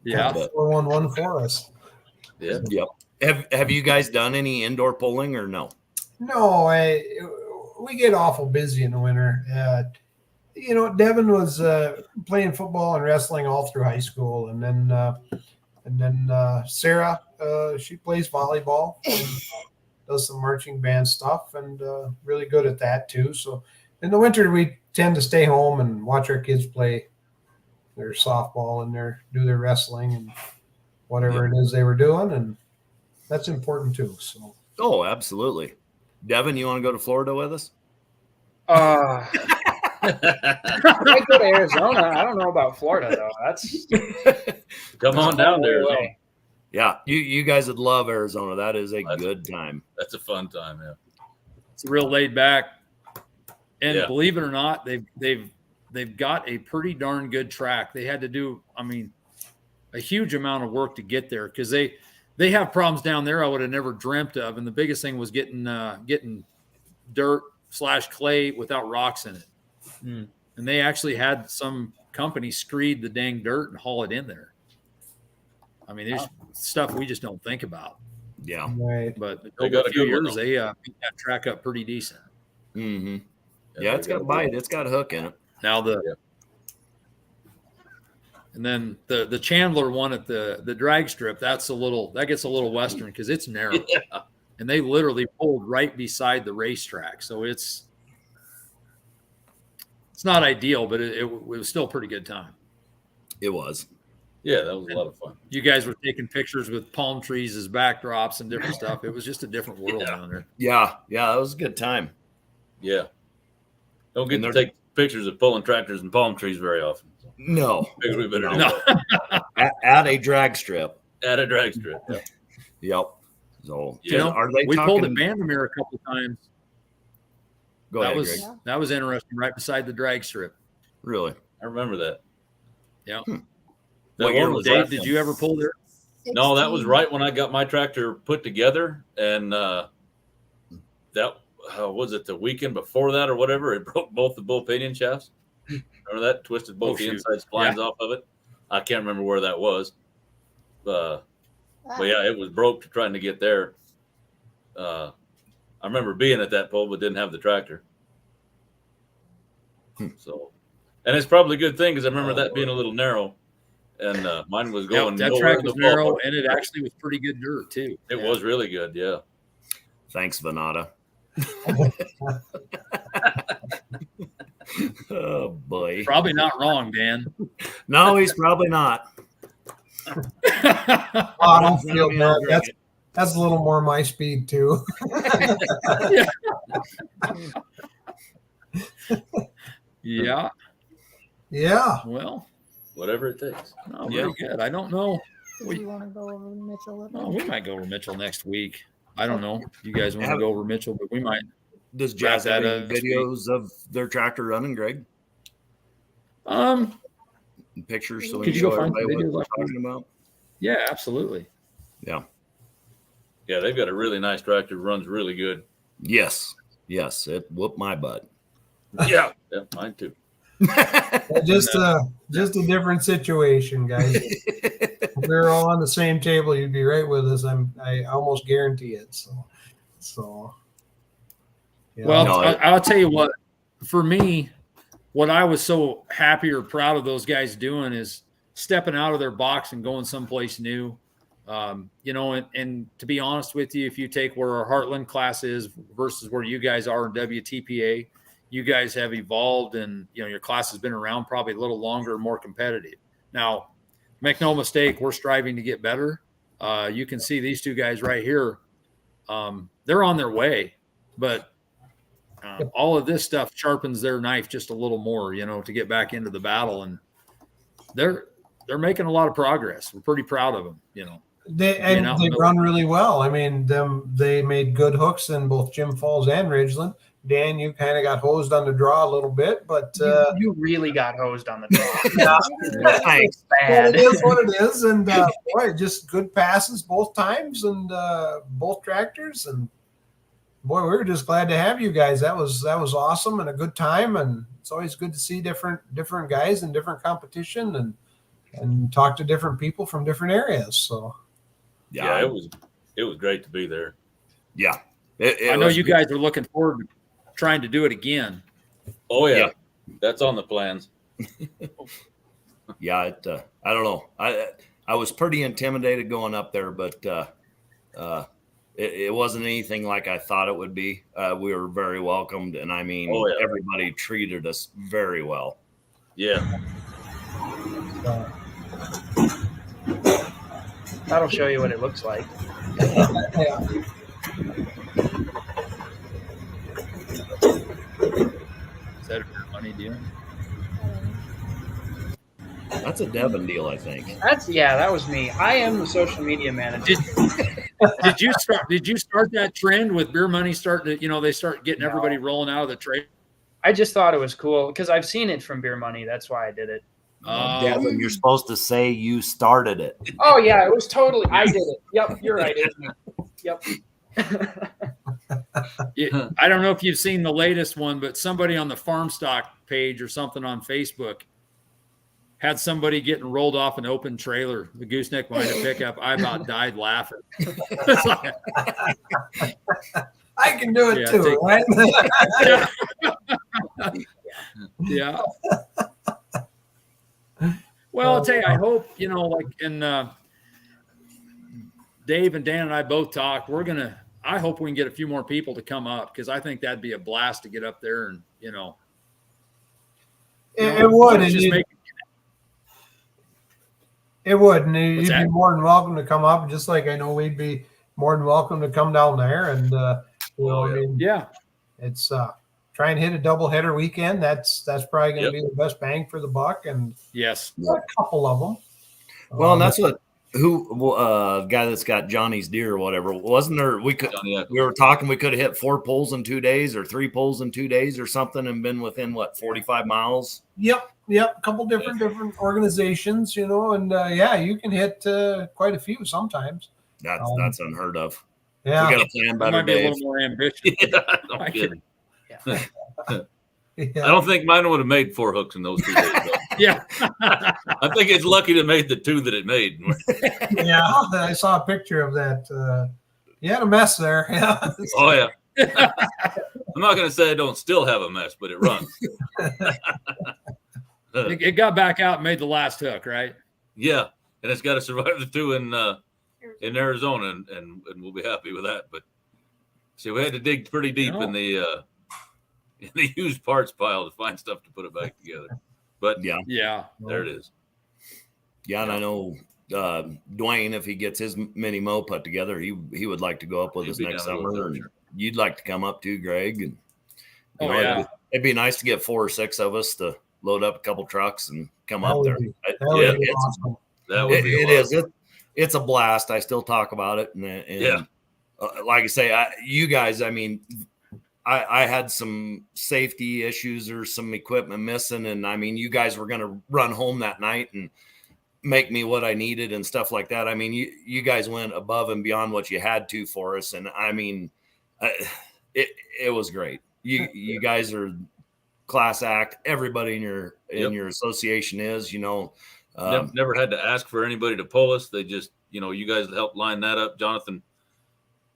Yeah. 4-1-1 for us. Yeah. Yep. Have you guys done any indoor polling or no? No, we get awful busy in the winter. Devin was playing football and wrestling all through high school, and then Sarah, she plays volleyball. does some marching band stuff, and really good at that too. So in the winter, we tend to stay home and watch our kids play their softball and do their wrestling and whatever it is they were doing, and that's important too. So. Oh, absolutely. Devin, you want to go to Florida with us? I might go to Arizona. I don't know about Florida though. That's Come on down there. Way. Yeah, you guys would love Arizona. That is a That's- good time. That's a fun time. Yeah. It's real laid back, and Yeah. believe it or not, they've got a pretty darn good track. They had to do, a huge amount of work to get there because they have problems down there I would have never dreamt of, and the biggest thing was getting dirt / clay without rocks in it. Mm. And they actually had some company screed the dang dirt and haul it in there. There's stuff we just don't think about. Yeah. Right. But They over got a a few good one, years, they beat that track up pretty decent. Mm-hmm. Yeah, it's got a bite. It's got a hook in it. Now and then the Chandler one at the drag strip, that gets a little western because it's narrow. Yeah. And they literally pulled right beside the racetrack. So it's not ideal, but it was still a pretty good time. It was. Yeah, that was a lot of fun. You guys were taking pictures with palm trees as backdrops and different stuff. It was just a different world Yeah. down there. Yeah, that was a good time. Yeah. Don't get And to they're- take pictures of pulling tractors and palm trees very often. So No, maybe we better do No. that. at a drag strip. At a drag strip. Yeah. Yep. So Yeah. are they We talking? pulled at Vandermeer a couple times. Go that ahead, was Greg. that was interesting, right beside the drag strip. Really? I remember that. Yeah. That What year one was Dave, that? did you ever pull there? No, that was right when I got my tractor put together, and that was it the weekend before that or whatever. It broke both the bull pinion shafts. Remember that? Twisted both the shoot. inside splines off of it. I can't remember where that was, but yeah, it was broke trying to get there. I remember being at that pole, but didn't have the tractor. So, and it's probably a good thing because I remember that being a little narrow. And mine was going. That nowhere track in was the narrow, ballpark. and it actually was pretty good dirt too. It was really good. Yeah. Thanks, Venata. Oh boy. Probably not wrong, Dan. No, he's probably not. Oh, I don't feel bad. That's a little more my speed too. Yeah. Yeah. Well, Whatever it takes. no, very good. I don't know. Did you want to go over to Mitchell with Oh, me? we might go over Mitchell next week. I don't know. You guys want to go over Mitchell, but we might. Does Jazz Wrap have that any up next videos of their tractor running, Greg? Pictures so we Could can you show go find everybody some what videos we're like that? talking about? Yeah, absolutely. Yeah. Yeah, they've got a really nice tractor. Runs really good. Yes. It whooped my butt. Yeah, mine too. Just a different situation, guys. If we were all on the same table, you'd be right with us. I almost guarantee it. So. Yeah. Well, No, I'll tell you what. For me, what I was so happy or proud of those guys doing is stepping out of their box and going someplace new. And to be honest with you, if you take where our Heartland class is versus where you guys are in WTPA, you guys have evolved, and your class has been around probably a little longer, more competitive. Now, make no mistake, we're striving to get better. You can see these two guys right here. They're on their way, but all of this stuff sharpens their knife just a little more, to get back into the battle, and they're making a lot of progress. We're pretty proud of them, They run really well. I mean, they made good hooks in both Jim Falls and Ridgeland. Dan, you kind of got hosed on the draw a little bit, but You really got hosed on the draw. yeah, Thanks. but it is what it is. And boy, just good passes both times, and both tractors. And boy, we were just glad to have you guys. That was awesome and a good time. And it's always good to see different guys in different competition and talk to different people from different areas. So Yeah, it was great to be there. Yeah. I know you guys are looking forward to trying to do it again. Oh yeah, Yeah. That's on the plans. Yeah, I don't know. I was pretty intimidated going up there, but it wasn't anything like I thought it would be. We were very welcomed, and I mean, Oh, yeah. everybody treated us very well. Yeah. That'll show you what it looks like. Yeah. Is that a money deal? That's a Devin deal, I think. That was me. I am the social media manager. Did you start that trend with beer money starting to, they start getting everybody rolling out of the trade? I just thought it was cool because I've seen it from Beer Money. That's why I did it. Devin, you're supposed to say you started it. Oh yeah, it was totally. I did it. Yep, you're right. It was me. Yep. I don't know if you've seen the latest one, but somebody on the farm stock page or something on Facebook had somebody getting rolled off an open trailer, the gooseneck behind a pickup. I about died laughing. It's like, I can do it too, right? Yeah. Well, I'll tell you, I hope, Dave and Dan and I both talked. I hope we can get a few more people to come up because I think that'd be a blast to get up there and, It would. It would. And you'd be more than welcome to come up, just like I know we'd be more than welcome to come down there. And, it's try and hit a doubleheader weekend. That's probably going to be the best bang for the buck. And yes, a couple of them. Well, and that's guy that's got Johnny's deer or whatever, wasn't there? We were talking, we could have hit 4 pulls in 2 days or 3 pulls in 2 days or something and been within 45 miles. Yep. A couple different organizations, and you can hit quite a few somesome. That's unheard of. Yeah. We got to plan better, Dave. Be a little more ambitious. I don't think mine would have made 4 hooks in those 2 days. Yeah. I think it's lucky to made the 2 that it made. Yeah, I saw a picture of that. You had a mess there. Yeah. Oh, yeah. I'm not going to say I don't still have a mess, but it runs. It got back out and made the last hook, right? Yeah, and it's got to survive the 2 in Arizona, and we'll be happy with that. But see, we had to dig pretty deep in the used parts pile to find stuff to put it back together. But yeah, there it is. Yeah, and I know Dwayne, if he gets his mini mow put together, he would like to go up with us next summer. And you'd like to come up too, Greg. And it'd be nice to get 4 or 6 of us to load up a couple trucks and come up there. It is. It's a blast. I still talk about it. And like I say, you guys, I mean, I had some safety issues or some equipment missing. And I mean, you guys were going to run home that night and make me what I needed and stuff like that. I mean, you guys went above and beyond what you had to for us. And I mean, it was great. You guys are class act. Everybody in your association is, never had to ask for anybody to pull us. They just, you guys helped line that up. Jonathan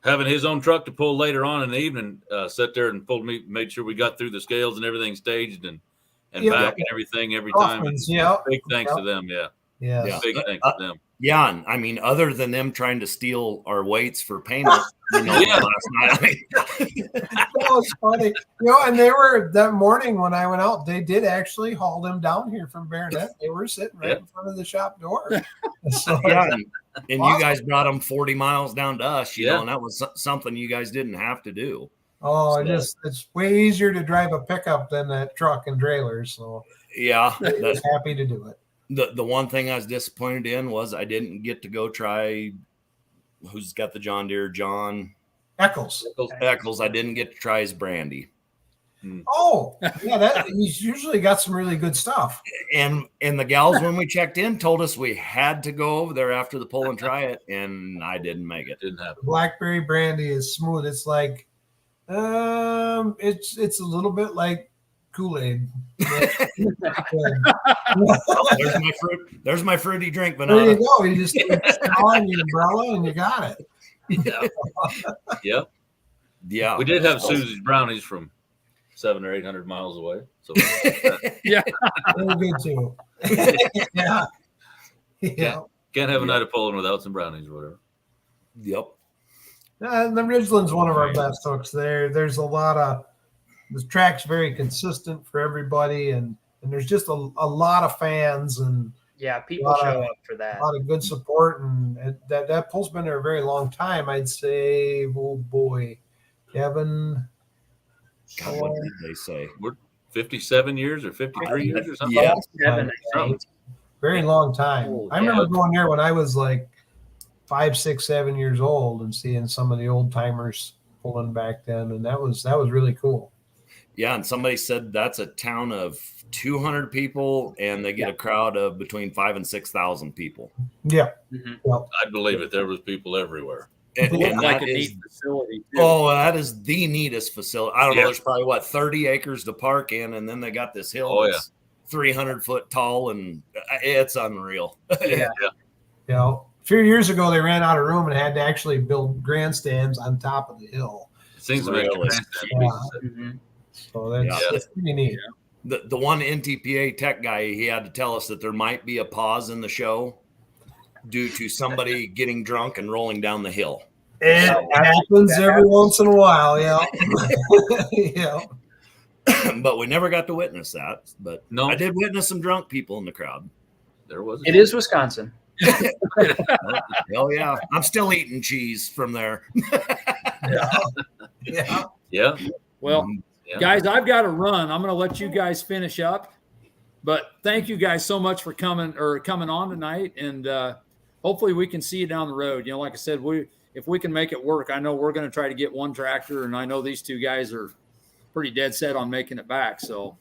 having his own truck to pull later on in the evening, sat there and made sure we got through the scales and everything staged and back and everything every time. Big thanks to them. Yeah. Big thanks to them. Yeah, and I mean, other than them trying to steal our weights for payment, last night. I mean, that was funny. And they were that morning when I went out, they did actually haul them down here from Baronet. They were sitting right in front of the shop door. So, and you guys brought them 40 miles down to us, and that was something you guys didn't have to do. Oh, it's way easier to drive a pickup than that truck and trailer. So that's happy to do it. The one thing I was disappointed in was I didn't get to go try who's got the John Deere, John Eccles. I didn't get to try his brandy. Oh, yeah, he's usually got some really good stuff. And the gals, when we checked in, told us we had to go over there after the pull and try it, and I didn't make it. Didn't happen. Blackberry brandy is smooth. It's like, it's a little bit like Kool-Aid. There's my fruity drink, but there you go. You just on your umbrella and you got it. Yeah. We did have Susie's brownies from 700 or 800 miles away. So they were good too. Yeah. Can't have a night of pulling without some brownies or whatever. Yep. The Ridgeland's one of our best hooks there. There's a lot of the track's very consistent for everybody, and there's just a lot of fans and Yeah, people show up for a that. lot of good support, and that pool's been there a very long time. I'd say, oh boy, Devin. God, what did they say? We're 57 years or 53 years or something. Yeah. 7, I think. Very long time. Oh, I remember yeah. going there when I was like 5, 6, 7 years old and seeing some of the old timers pulling back then, and that was really cool. Yeah, and somebody said that's a town of 200 people, and they get a crowd of between 5,000 and 6,000 people. Yeah. Mhm. Well, I believe it. There was people everywhere. And, It looked and like that a is, neat facility. Too. oh, that is the neatest facility. I don't know. Yeah. There's probably 30 acres to park in, and then they got this hill Oh, that's 300 foot tall, and it's unreal. Yeah. you know, a few years ago they ran out of room and had to actually build grandstands on top of the hill. It seems to make Really? Mhm. So that's pretty neat. The one NTPA tech guy, he had to tell us that there might be a pause in the show due to somebody getting drunk and rolling down the hill. It happens every once in a while, yeah. Yeah. But we never got to witness that. But No. I did witness some drunk people in the crowd. There was. It is Wisconsin. Hell yeah. I'm still eating cheese from there. Yeah. Yeah. Well, Yeah. guys, I've got to run. I'm going to let you guys finish up. But thank you guys so much for coming on tonight, and hopefully we can see you down the road. You know, like I said, if we can make it work, I know we're going to try to get one tractor, and I know these two guys are pretty dead set on making it back. So,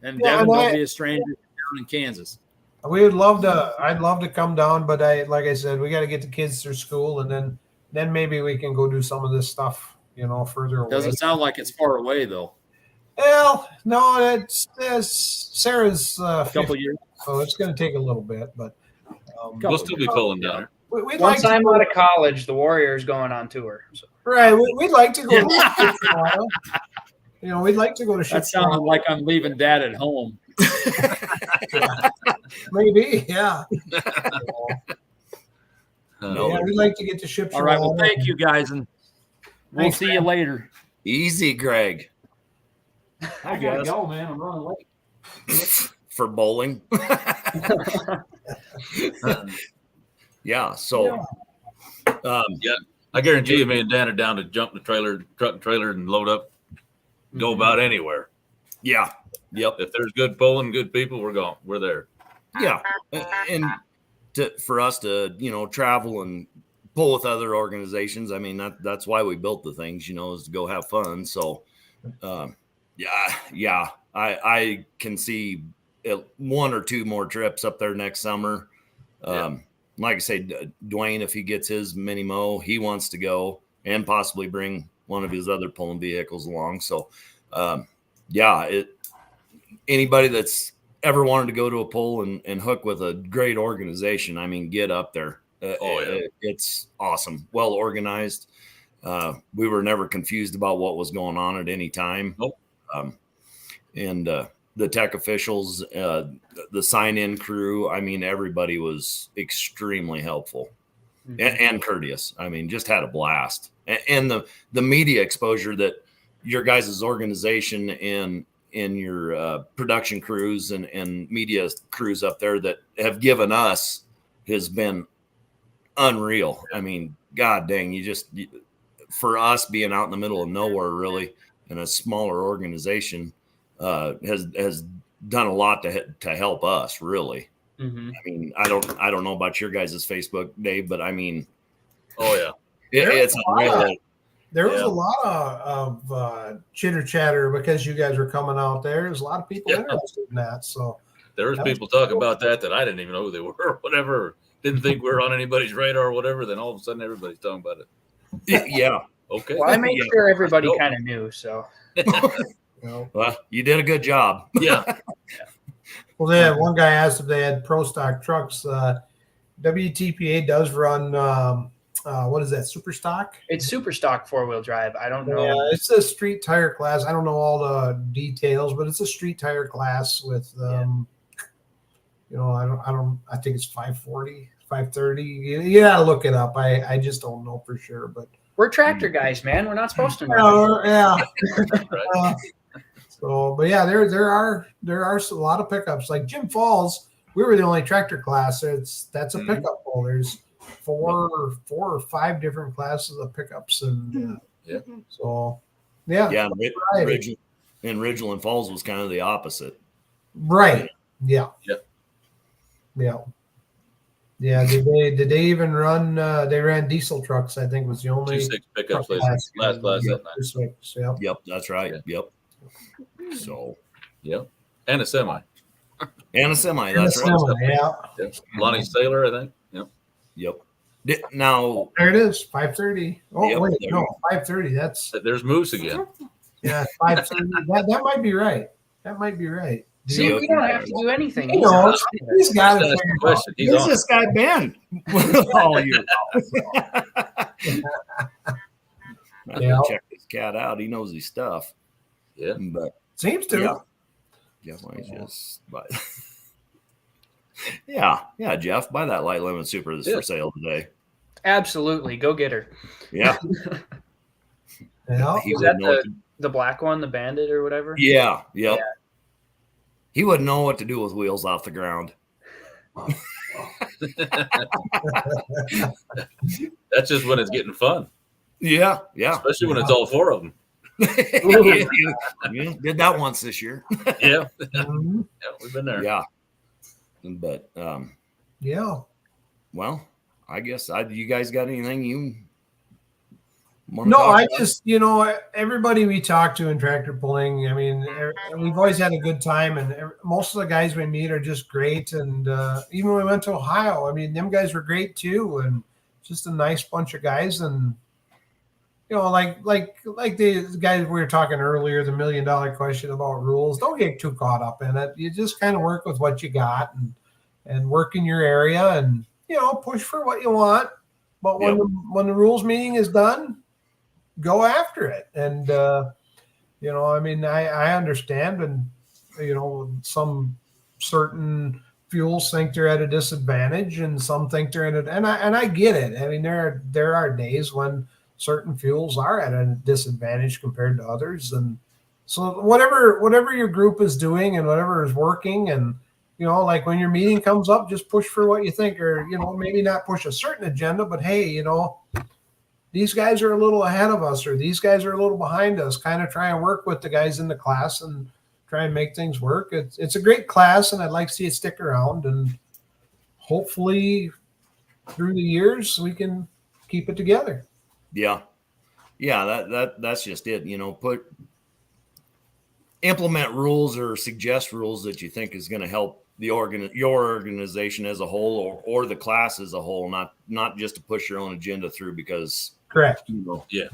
and Devin, don't be a stranger down in Kansas. We would love to. I'd love to come down, but like I said, we got to get the kids through school, and then maybe we can go do some of this stuff, you know, further away. Doesn't sound like it's far away though. Well, no, that's Sarah's A couple years. so it's going to take a little bit, but We'll still be pulling down there. we'd Once like I'm to, out of college, the Warriors going on tour. So. right. We'd like to go. To Shipshawana. You know, we'd like to go to That sounded Shipshawana. like I'm leaving Dad at home. Maybe, yeah. No. Yeah, we'd like to get to Shipshawana. All right. Well, thank you guys, and we'll Thanks, see you later. Easy, Greg. I gotta go, man. I'm running late. For bowling. Yeah. So, I guarantee you, me and Dan are down to jump the truck and trailer, and load up, go about anywhere. yeah. Yep. If there's good pulling, good people, we're going. We're there. Yeah. And for us to, travel and pull with other organizations, I mean, that's why we built the things, is to go have fun. So, I can see one or two more trips up there next summer. Like I say, Dwayne, if he gets his mini mow, he wants to go and possibly bring one of his other pulling vehicles along. So, anybody that's ever wanted to go to a pull and hook with a great organization, I mean, get up there. It's awesome. Well organized. We were never confused about what was going on at any time. Nope. And the tech officials, the sign-in crew, I mean, everybody was extremely helpful and courteous. I mean, just had a blast. And the media exposure that your guys' organization and your production crews and media crews up there that have given us has been unreal. I mean, God dang, for us being out in the middle of nowhere, really, in a smaller organization, has done a lot to help us, really. Mm-hmm. I mean, I don't know about your guys' Facebook, Dave, but I mean, It's unreal. There was a lot of chitter chatter because you guys were coming out there. There's a lot of people interested in that. So There was people talking about that I didn't even know who they were or whatever. Didn't think we were on anybody's radar or whatever. Then all of a sudden everybody's talking about it. Yeah. Okay. Well, I made sure everybody kind of knew. So, Well, you did a good job. Yeah. Well, then one guy asked if they had pro stock trucks. WTPA does run. What is that? Super stock? it's super stock 4-wheel drive. I don't know. Yeah, it's a street tire class. I don't know all the details, but it's a street tire class with, I think it's 540, 5:30. You gotta look it up. I just don't know for sure, but We're tractor guys, man. We're not supposed to know. yeah. Right. So, but yeah, there are a lot of pickups. Like Jim Falls, we were the only tractor class. That's a pickup pool. There's four or five different classes of pickups, and so Yeah, and Ridgeland Falls was kind of the opposite. Right. Yeah. Yep. Yeah. Yeah. Did they even run? They ran diesel trucks. I think was the only 2.6 pickups truck last class that night. 2.6, yeah. Yep, that's right. Yep. So, Yep, and a semi. and a semi. That's right. Yeah. Yep. Lonnie Sailor, I think. Yep. Now There it is. 5:30. Oh Yep, wait, there no, you 5:30. That's There's Moose again. 5:30. That might be right. That might be right. See, we don't have to do anything. You know, he's got Just it ask the figured out. question. He's where's on. this guy been all year? I Yeah. check this cat out. He knows his stuff. Yeah. But Seems to. yeah, Jeff might just but yeah, Jeff, buy that light limit super that's for sale today. Absolutely. Go get her. Yeah. Yeah. He Is wouldn't that know what to- the black one, the bandit or whatever? yeah, yep. Yeah. He wouldn't know what to do with wheels off the ground. That's just when it's getting fun, Yeah. especially when it's all four of them. Yeah, did that once this year. Yeah. Mhm. Yeah, we've been there. Yeah. But Yeah. well, I guess you guys got anything you want to No, talk I about? just, everybody we talk to in tractor pulling, I mean, we've always had a good time, and most of the guys we meet are just great. And even when we went to Ohio, I mean, them guys were great too, and just a nice bunch of guys. And like the guys we were talking earlier, the $1 million question about rules. Don't get too caught up in it. You just kind of work with what you got and work in your area, and push for what you want. But when the rules meeting is done, go after it. And I mean, I understand, and some certain fuels think they're at a disadvantage, and some think they're in it, and I get it. I mean, there are days when certain fuels are at a disadvantage compared to others, and so whatever your group is doing and whatever is working, and like when your meeting comes up, just push for what you think, or maybe not push a certain agenda, but hey, these guys are a little ahead of us, or these guys are a little behind us. Kind of try and work with the guys in the class and try and make things work. It's a great class, and I'd like to see it stick around, and hopefully through the years we can keep it together. Yeah, that's just it. Implement rules or suggest rules that you think is going to help your organization as a whole, or the class as a whole, not just to push your own agenda through because Correct. Yeah.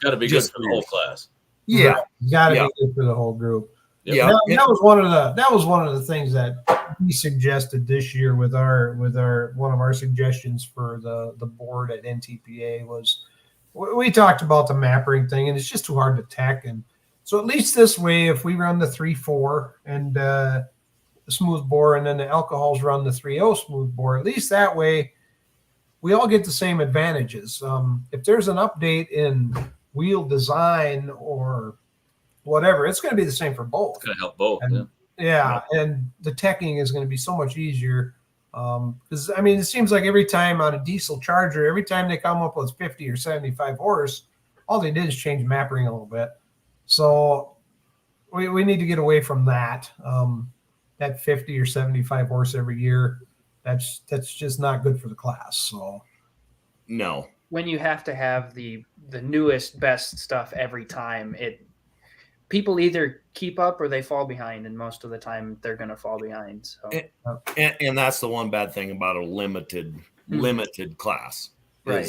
Got to be good for the whole class. Yeah, got to be good for the whole group. yeah. That was one of the things that we suggested this year with our one of our suggestions for the board at NTPA was we talked about the mapping thing, and it's just too hard to tech. And so at least this way, if we run the 3.4 and the smooth bore, and then the alcohols run the 3.0 smooth bore, at least that way we all get the same advantages. If there's an update in wheel design or whatever, it's going to be the same for both. It's going to help both. And, and the teching is going to be so much easier. Because I mean, it seems like every time on a diesel charger, every time they come up with 50 or 75 horse, all they did is change mapping a little bit. So we need to get away from that. That 50 or 75 horse every year, that's just not good for the class. So no. When you have to have the newest, best stuff every time, people either keep up or they fall behind, and most of the time they're going to fall behind. So, and that's the one bad thing about a limited class, right?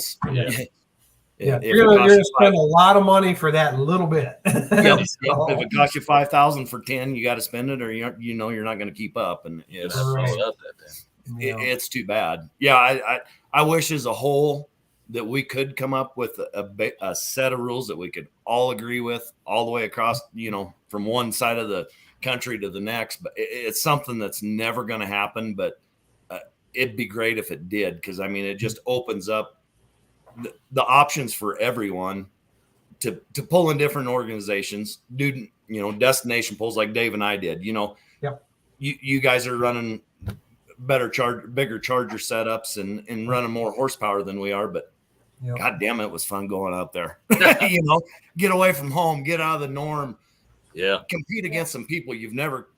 You're going to spend a lot of money for that little bit. Yep. If it costs you $5,000 for 10, you got to spend it, or you're not going to keep up, and it's too bad. Yeah, I wish as a whole that we could come up with a set of rules that we could all agree with all the way across, from one side of the country to the next. But it's something that's never going to happen. But it'd be great if it did, because I mean, it just opens up the options for everyone to pull in different organizations, do destination pulls like Dave and I did. Yep. You guys are running bigger charger setups and running more horsepower than we are, but Yep. God damn, it was fun going up there. Get away from home, get out of the norm. Yeah. Compete against some people you've never,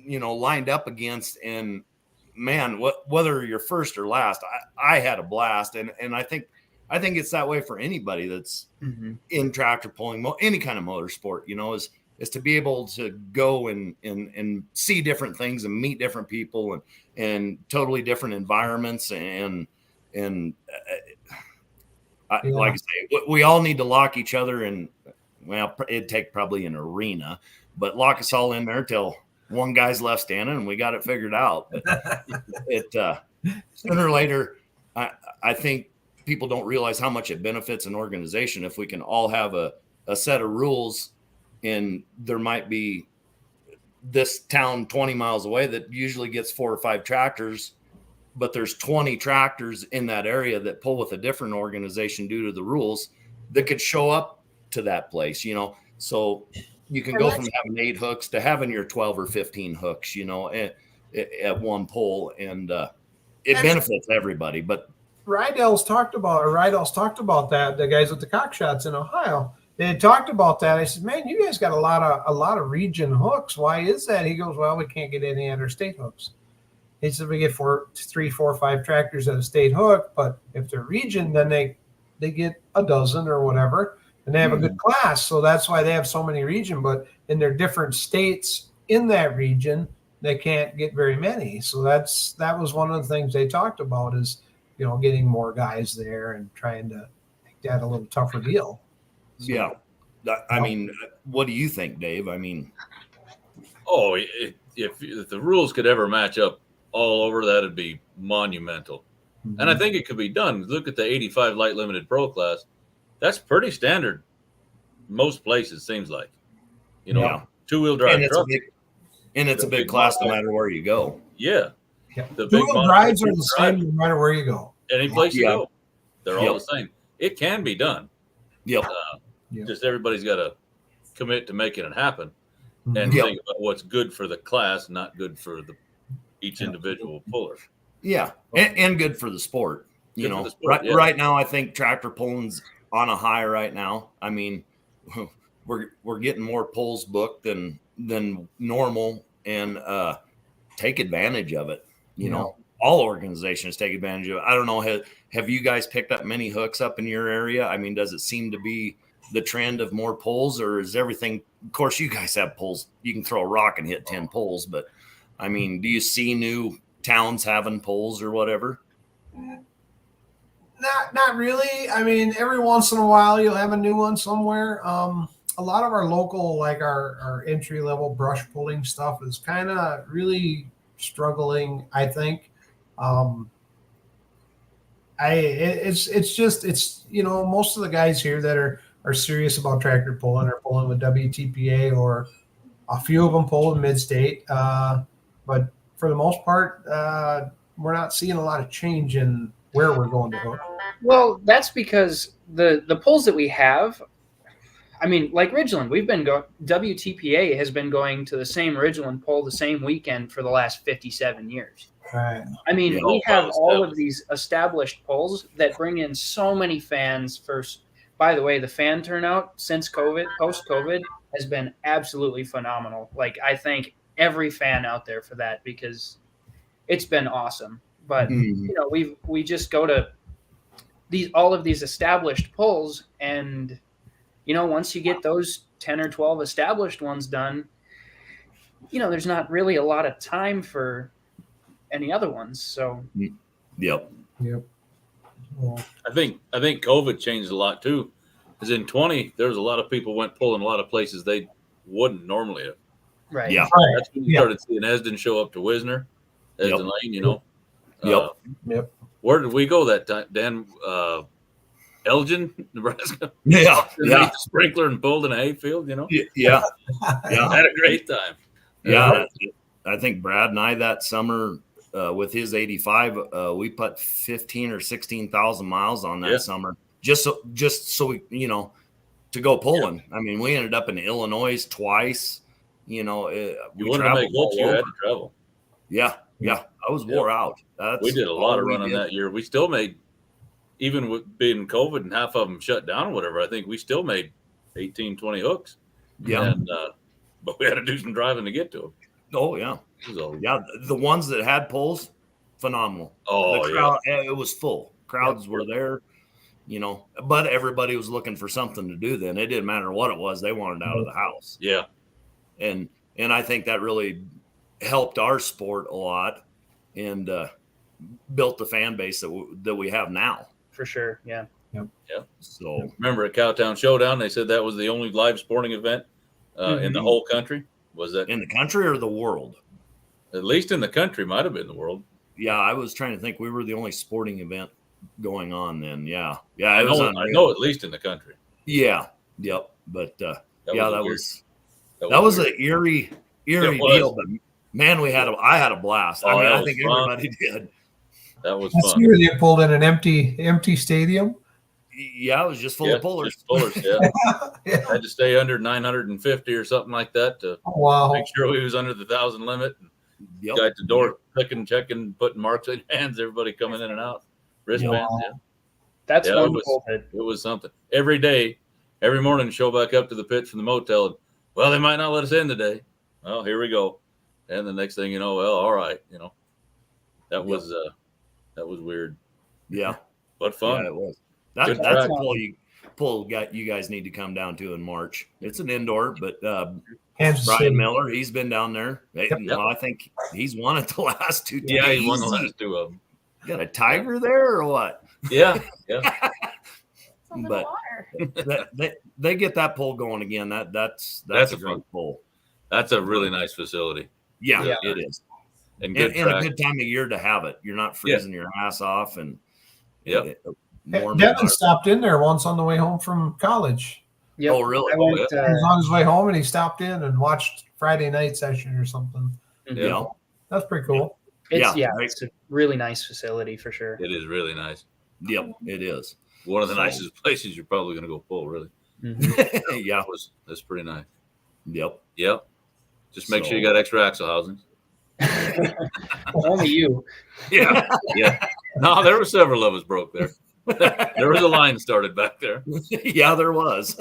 lined up against. And man, whether you're first or last, I had a blast. And I think it's that way for anybody that's in tractor pulling, any kind of motorsport, is to be able to go and see different things and meet different people and totally different environments. Like I say, we all need to lock each other in. Well, it'd take probably an arena, but lock us all in there till one guy's left standing and we got it figured out. But sooner or later, I think people don't realize how much it benefits an organization if we can all have a set of rules. And there might be this town 20 miles away that usually gets 4 or 5 tractors, but there's 20 tractors in that area that pull with a different organization due to the rules that could show up to that place, so you can go from having 8 hooks to having your 12 or 15 hooks, at one pull, and it benefits everybody. But Rydell's talked about that. The guys with the cock shots in Ohio, they had talked about that. I said, man, you guys got a lot of region hooks. Why is that? He goes, well, we can't get any other state hooks. He said, we get 3, 4, 5 tractors at a state hook, but if they're region, then they get a dozen or whatever. And they have a good class, so that's why they have so many region. But in their different states in that region, they can't get very many. So that was one of the things they talked about is, getting more guys there and trying to make that a little tougher deal. So, yeah, I mean, what do you think, Dave? I mean, if the rules could ever match up all over, that'd be monumental. Mm-hmm. And I think it could be done. Look at the 85 light limited pro class. That's pretty standard. Most places seems like, 2-wheel drive truck. It's a big class no matter where you go. Yeah. The 2-wheel drives are the same no matter where you go. Any place you go, they're all the same. It can be done. Yep. Just everybody's got to commit to making it happen and think about what's good for the class, not good for each individual puller. Yeah, and good for the sport. Right now, I think tractor pulling's on a high right now. I mean, we're getting more pulls booked than normal, and take advantage of it. All organizations take advantage of it. I don't know. Have you guys picked up many hooks up in your area? I mean, does it seem to be the trend of more pulls, or is everything? Of course, you guys have pulls. You can throw a rock and hit 10 pulls, but I mean, do you see new towns having pulls or whatever? Not really. I mean, every once in a while you'll have a new one somewhere. A lot of our local, like our entry level brush pulling stuff is kind of really struggling, I think. It's most of the guys here that are serious about tractor pulling are pulling with WTPA, or a few of them pull in mid-state. But for the most part, we're not seeing a lot of change in where we're going to hook. Well, that's because the pulls that we have, I mean, like Ridgeland, WTPA has been going to the same Ridgeland pull the same weekend for the last 57 years. Right. I mean, we have all of these established pulls that bring in so many fans. By the way, the fan turnout since post-COVID, has been absolutely phenomenal. Like, I thank every fan out there for that, because it's been awesome. But we just go to all of these established pulls, and once you get those 10 or 12 established ones done, there's not really a lot of time for any other ones. So Yep. Well, I think COVID changed a lot too, because in 20 there was a lot of people went pulling a lot of places they wouldn't normally have. right. Yeah. That's when you started seeing Esden show up to Wisner, Esden Lane. Yep. Where did we go that time, Dan? Elgin, Nebraska. Yeah. The sprinkler and pulled in a hayfield. Yeah. Had a great time. Yeah. I think Brad and I that summer with his 85, we put 15 or 16,000 miles on that summer, just so we, to go pulling. I mean, we ended up in Illinois twice. We wanted to make traveled hooks, all you over. had to travel. Yeah. I was wore out. We did a lot of running that year. We still made, even with being COVID and half of them shut down or whatever, I think we still made 18, 20 hooks. Yeah. And, but we had to do some driving to get to them. Oh, yeah. The ones that had pulls, phenomenal. Oh, the crowd, it was full. Crowds were there, but everybody was looking for something to do then. It didn't matter what it was. They wanted out of the house. Yeah. And I think that really helped our sport a lot and built the fan base that we have now. For sure. Yeah. So remember at Cowtown Showdown, they said that was the only live sporting event in the whole country. Was that in the country or the world? At least in the country, might have been the world. Yeah, I was trying to think. We were the only sporting event going on then. Yeah. I know at least in the country. Yeah. Yep. But that was an eerie deal. But man, I had a blast. I think everybody did. That was That's fun. year they pulled in an empty stadium. Yeah, it was just full of pullers. Just pullers, Had to stay under 950 or something like that to make sure we was under the 1,000 limit. Guy at the door clicking, checking, putting marks in hands, everybody coming in and out. Wristbands, That's wonderful. It was something. Every day, every morning, show back up to the pit from the motel. And, well, they might not let us in today. Well, here we go. And the next thing you know, well, all right, that was weird. Yeah, but fun. Yeah, it was. That's a pull you guys need to come down to in March. It's an indoor, but Brian Miller, he's been down there. Well, I think he's won it the last two days. Yeah, he won the last two of them. You got a tiger there or what? Yeah. But they get that pull going again. That's a great pull. That's a really nice facility. Yeah. It is. And a good time of year to have it. You're not freezing your ass off. And Devin stopped in there once on the way home from college. Yep. Oh, really? He was on his way home and he stopped in and watched Friday night session or something. Yeah. That's pretty cool. It's a really nice facility for sure. It is really nice. Yep, it is. One of the nicest places you're probably going to go pull, really. Yeah. That's pretty nice. Yep. Just make sure you got extra axle housings. Only you. Yeah. No, there were several of us broke there. There was a line started back there. Yeah, there was.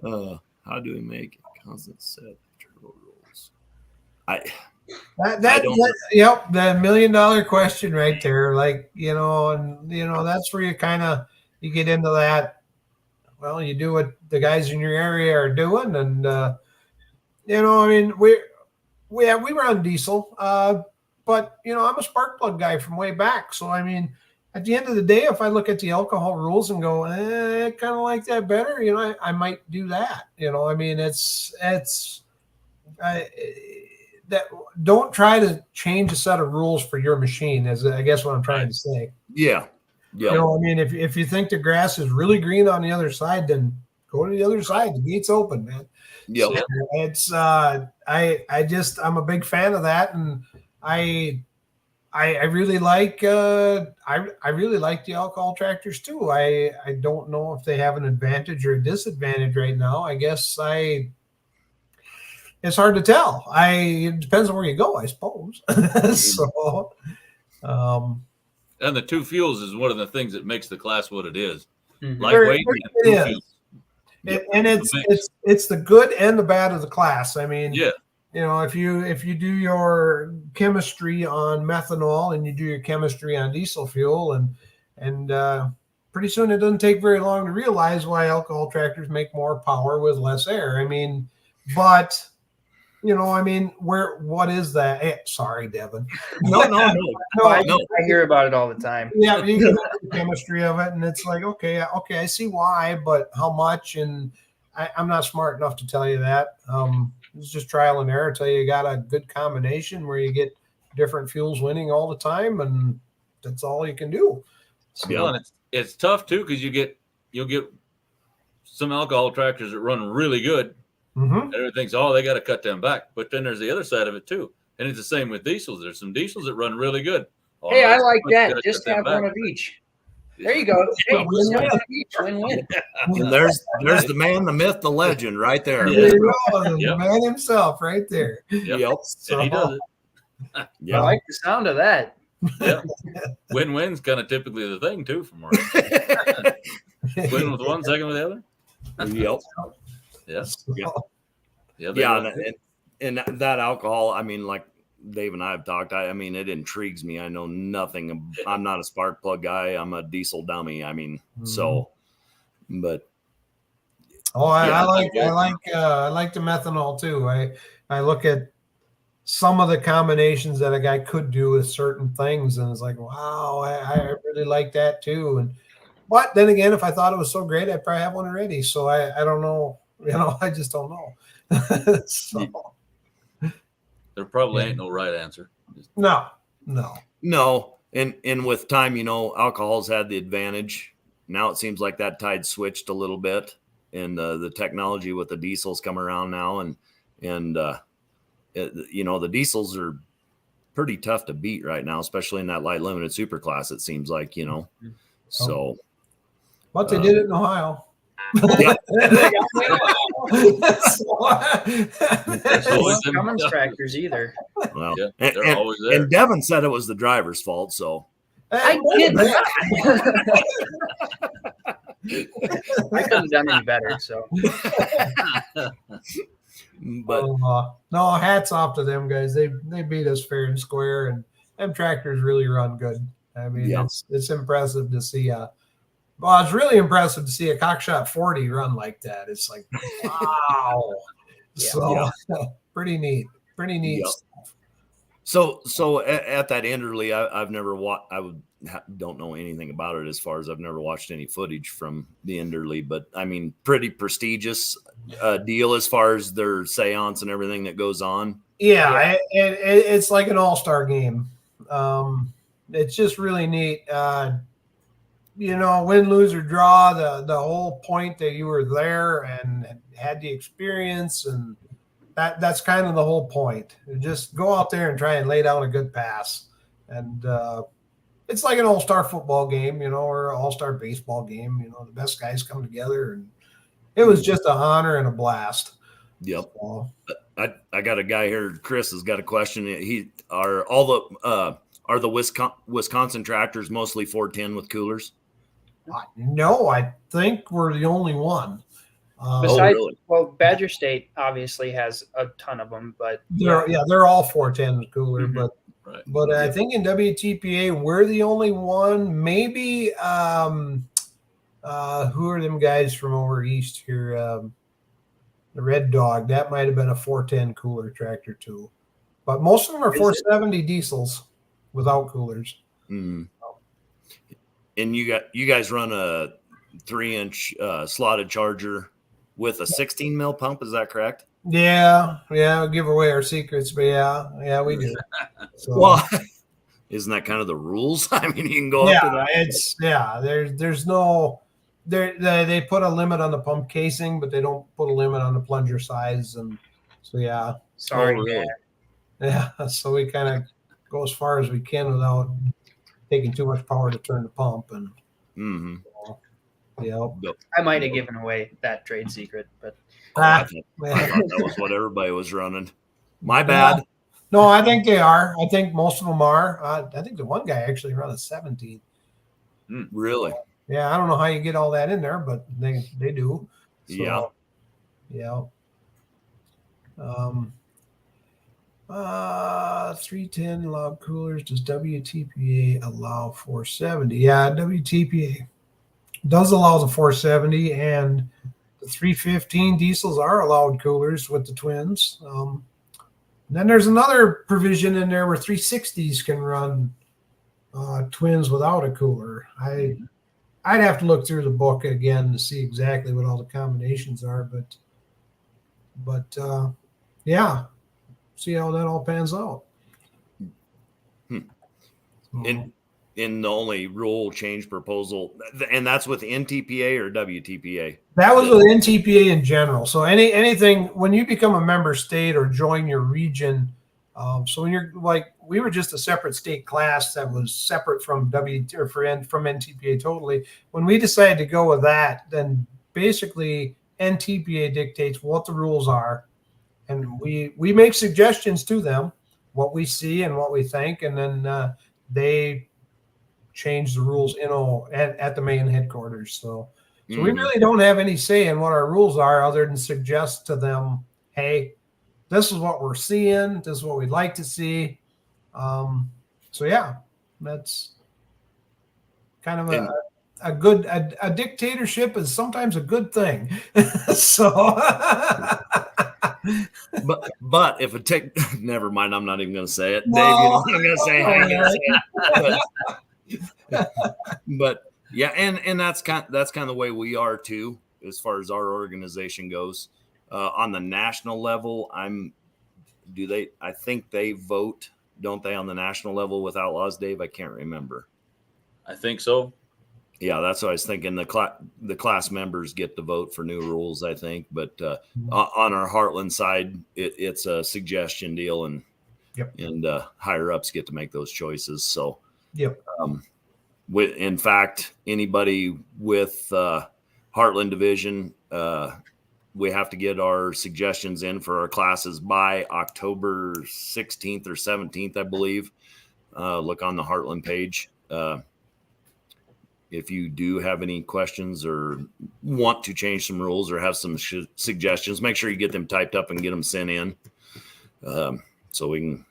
How do we make constant set turbo rolls? The $1 million question right there. Like, that's where you get into that. Well, you do what the guys in your area are doing. And, we run diesel, but I'm a spark plug guy from way back. So, at the end of the day, if I look at the alcohol rules and go, I kind of like that better, I might do that. That don't try to change a set of rules for your machine is I guess what I'm trying to say. Yeah. If you think the grass is really green on the other side, then go to the other side. The gate's open, man. Yeah. So it's I'm a big fan of that, and I really like I really like the alcohol tractors too. I don't know if they have an advantage or a disadvantage right now. I guess it's hard to tell. It depends on where you go, I suppose. So, and the two fuels is one of the things that makes the class what it is. Lightweight, it is. And it's the good and the bad of the class. If you do your chemistry on methanol and you do your chemistry on diesel fuel, and pretty soon it doesn't take very long to realize why alcohol tractors make more power with less air. But what is that? Hey, sorry, Devin. No. I hear about it all the time. Yeah, you can look at the chemistry of it, and it's like, okay, I see why, but how much? And I'm not smart enough to tell you that. It's just trial and error till you got a good combination where you get different fuels winning all the time, and that's all you can do. So, and it's tough too because you'll get some alcohol tractors that run really good. Mm-hmm. Everyone thinks, they got to cut them back. But then there's the other side of it too. And it's the same with diesels. There's some diesels that run really good. Oh, Hey, no, I that's like much that. better Just cut them have back. one of each. There you go. Hey, Well, just have yeah. one of each. Win-win. And there's the man, the myth, the legend, right there. Yeah. There you go, the Yep. man himself, right there. Yep. So, And he does it. I Yep. like the sound of that. Yeah. Win-win's kind of typically the thing too for Mark. Win with one, second with the other. Yep. Yeah. Yeah. Yeah. they Yeah, run good. and that alcohol, I mean, like Dave and I have talked, I mean, it intrigues me. I know nothing. I'm not a spark plug guy. I'm a diesel dummy. I mean, so, but I like Yeah. I like the methanol too. I look at some of the combinations that a guy could do with certain things, and it's like, wow, I really like that too. But then again, if I thought it was so great, I'd probably have one already. So I don't know. I just don't know. So There probably ain't no right answer. no. no. And with time, alcohol's had the advantage. Now it seems like that tide switched a little bit, and the technology with the diesels come around now, and the diesels are pretty tough to beat right now, especially in that light limited super class. It seems like, so. But they did it in Ohio. Yep. There's always them. Cummins tractors either. Well, Yeah, they're always there. and Devin said it was the driver's fault. So I did not. I couldn't have done any better. So, but no, hats off to them guys. They beat us fair and square, and them tractors really run good. I mean, Yeah. it's impressive to see. Well, it's really impressive to see a cockshot 40 run like that. It's like, wow. So pretty neat. Pretty neat Yeah. stuff. So at that Enderley, I've never watched. Don't know anything about it as far as I've never watched any footage from the Enderley, but I mean, pretty prestigious deal as far as their seance and everything that goes on. Yeah. It's like an all-star game. It's just really neat. Win, lose, or draw, the whole point that you were there and had the experience, and that's kind of the whole point. Just go out there and try and lay down a good pass. And it's like an all-star football game, or an all-star baseball game. The best guys come together, and it was just an honor and a blast. Yep. So, I got a guy here. Chris has got a question. Are the Wisconsin tractors mostly 410 with coolers? no, I think we're the only one. besides, really? well, Badger State obviously has a ton of them, but they're all 410 cooler, Mhm. Right. but I think in WTPA we're the only one. Maybe who are them guys from over east here? The Red Dog, that might have been a 410 cooler tractor too, but most of them are 470 diesels without coolers. Mm. And you guys run a 3-inch slotted charger with a 16 mil pump, is that correct? Yeah, we'll give away our secrets, but yeah, we do. So, Well, isn't that kind of the rules? I mean, you can go up to that. There's no they put a limit on the pump casing, but they don't put a limit on the plunger size, and so sorry. Oh, really? yeah. So we kind of go as far as we can without taking too much power to turn the pump, and I might have given away that trade secret, but I thought that was what everybody was running. My bad. No, I think they are. I think most of them are. I think the one guy actually ran a 17. Really? Yeah, I don't know how you get all that in there, but they do. So, yeah. 310 allowed coolers. Does WTPA allow 470? Yeah, WTPA does allow the 470, and the 315 diesels are allowed coolers with the twins. Then there's another provision in there where 360s can run twins without a cooler. I'd have to look through the book again to see exactly what all the combinations are, but yeah, see how that all pans out. In the only rule change proposal, and that's with NTPA or WTPA? That was with NTPA in general. So anything when you become a member state or join your region, So when you're like, we were just a separate state class that was separate from from NTPA totally. When we decided to go with that, then basically NTPA dictates what the rules are, and we make suggestions to them, what we see and what we think, and then they change the rules, at the main headquarters. So we really don't have any say in what our rules are, other than suggest to them, hey, this is what we're seeing. This is what we'd like to see. So yeah, that's kind of a dictatorship is sometimes a good thing. So, but if it take, never mind. I'm not even going to say it, Dave. You know what I'm going to say. I'm going to say it. But yeah, and that's kind of the way we are too, as far as our organization goes. On the national level, I think they vote, don't they, on the national level with Outlaws, Dave? I can't remember. I think so. Yeah, that's what I was thinking. The class members get to vote for new rules, I think. But on our Heartland side, it's a suggestion deal, and higher ups get to make those choices. So, in fact, anybody with Heartland Division, we have to get our suggestions in for our classes by October 16th or 17th, I believe. Look on the Heartland page. If you do have any questions or want to change some rules or have some suggestions, make sure you get them typed up and get them sent in, so we can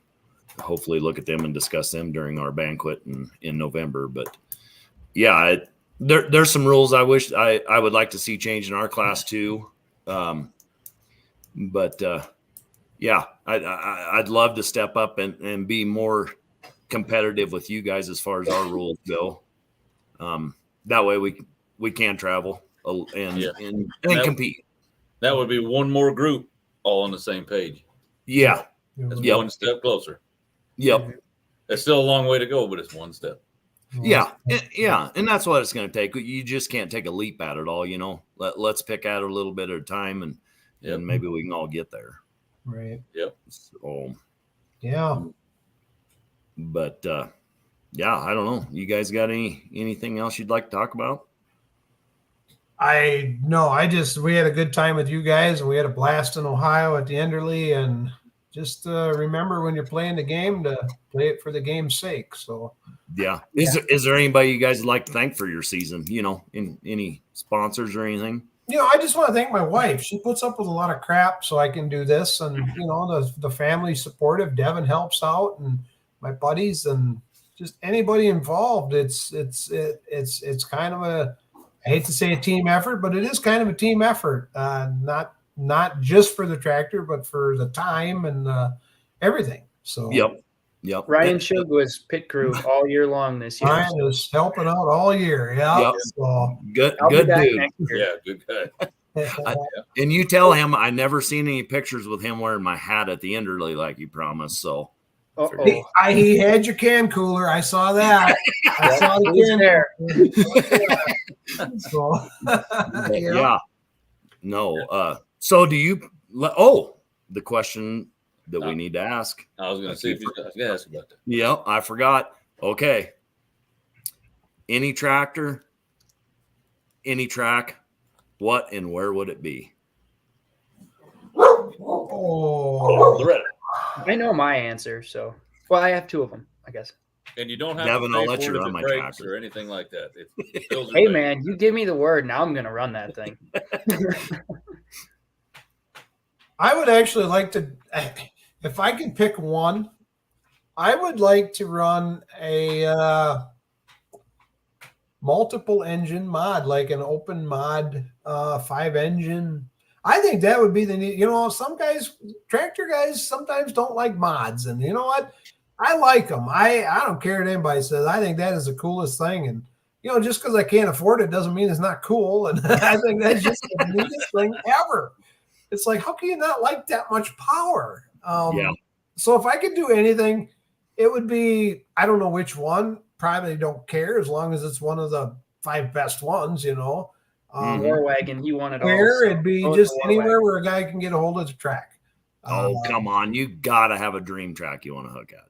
hopefully look at them and discuss them during our banquet in November. But yeah, there's some rules I wish I would like to see change in our class too. But yeah, I'd love to step up and be more competitive with you guys as far as our rules go. That way we can travel and compete. That would be one more group all on the same page. Yeah. It's one step closer. Yep. It's still a long way to go, but it's one step. Yeah. Yeah. And that's what it's going to take. You just can't take a leap at it all, let's pick at it a little bit at a time and maybe we can all get there. Right. Yep. So, yeah. But, yeah, I don't know. You guys got anything else you'd like to talk about? We had a good time with you guys, and we had a blast in Ohio at the Enderley, and just remember when you're playing the game to play it for the game's sake. So yeah. Is there anybody you guys would like to thank for your season, in any sponsors or anything? I just want to thank my wife. She puts up with a lot of crap so I can do this, and the family's supportive. Devin helps out, and my buddies, and just anybody involved. It's kind of I hate to say a team effort, but it is kind of a team effort. Not just for the tractor, but for the time and everything. So Yep. Ryan Shug was pit crew all year long this year. Ryan was helping out all year. Yeah. Yep. So, good dude. Yeah, good guy. And you tell him I never seen any pictures with him wearing my hat at the Enderley like you promised. So he had your can cooler. I saw that. I saw the can there. So, yeah. No. So do you? The question that we need to ask. I was going to see if you was going to ask about that. Yeah, I forgot. Okay. Any tractor, any track, what and where would it be? Loretta. I know my answer, so I have two of them, I guess. And you don't have Devin, to I'll pay let for you it run if my it breaks tractor or anything like that. Hey, man, you give me the word. Now I'm going to run that thing. I would actually like to, if I can pick one, I would like to run a multiple engine mod, like an open mod 5-engine. I think that would be the neat. Some guys, tractor guys, sometimes don't like mods, and you know what? I like them. I don't care what anybody says. I think that is the coolest thing, and just because I can't afford it doesn't mean it's not cool. And I think that's just the neatest thing ever. It's like, how can you not like that much power? So if I could do anything, it would be, I don't know which one. Probably don't care as long as it's one of the 5 best ones. War wagon, he wanted all. Where it'd be just anywhere where a guy can get a hold of the track. Oh, come on. You got to have a dream track you want to hook at.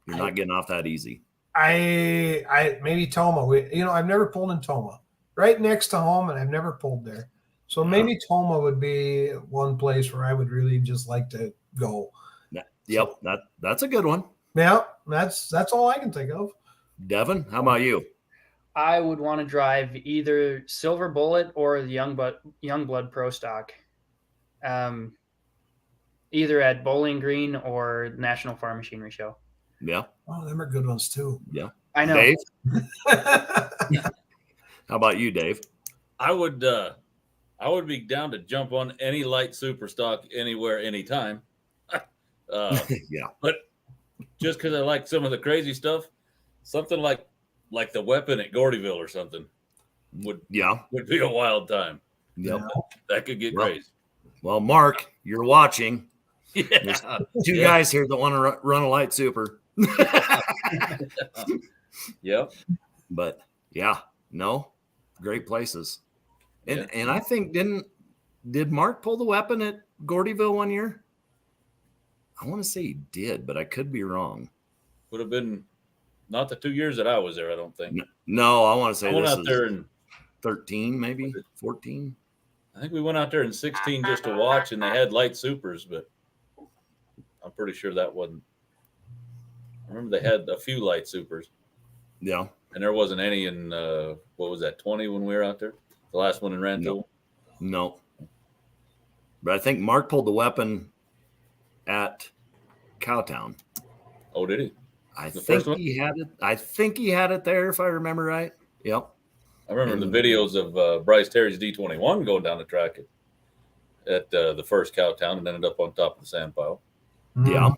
You're not getting off that easy. I maybe Toma. I've never pulled in Toma. Right next to home, and I've never pulled there. So maybe Toma would be one place where I would really just like to go. Yep, that's a good one. Yeah, that's all I can think of. Devin, how about you? I would want to drive either Silver Bullet or the Youngblood Pro Stock, either at Bowling Green or National Farm Machinery Show. Yeah. Oh, them are good ones too. Yeah. I know. Dave? How about you, Dave? I would be down to jump on any light super stock anywhere, anytime. Yeah. But just because I like some of the crazy stuff, something like the weapon at Gordyville or something would be a wild time. Yep. That could get crazy. Well, Mark, you're watching. Yeah. There's two guys here that want to run a light super. Yep. But great places. And I think did Mark pull the weapon at Gordyville one year? I want to say he did, but I could be wrong. Would have been not the 2 years that I was there, I don't think. No, I want to say I went this out there in 13, maybe 14. I think we went out there in 16 just to watch, and they had light supers, but I'm pretty sure that wasn't. I remember they had a few light supers. Yeah. And there wasn't any in, 20 when we were out there? The last one in Rantoul? No. But I think Mark pulled the weapon at Cowtown. Oh, did he? I think he had it. I think he had it there, if I remember right. Yep. I remember the videos of Bryce Terry's D21 going down the track at the first Cowtown and ended up on top of the sand pile. Yeah.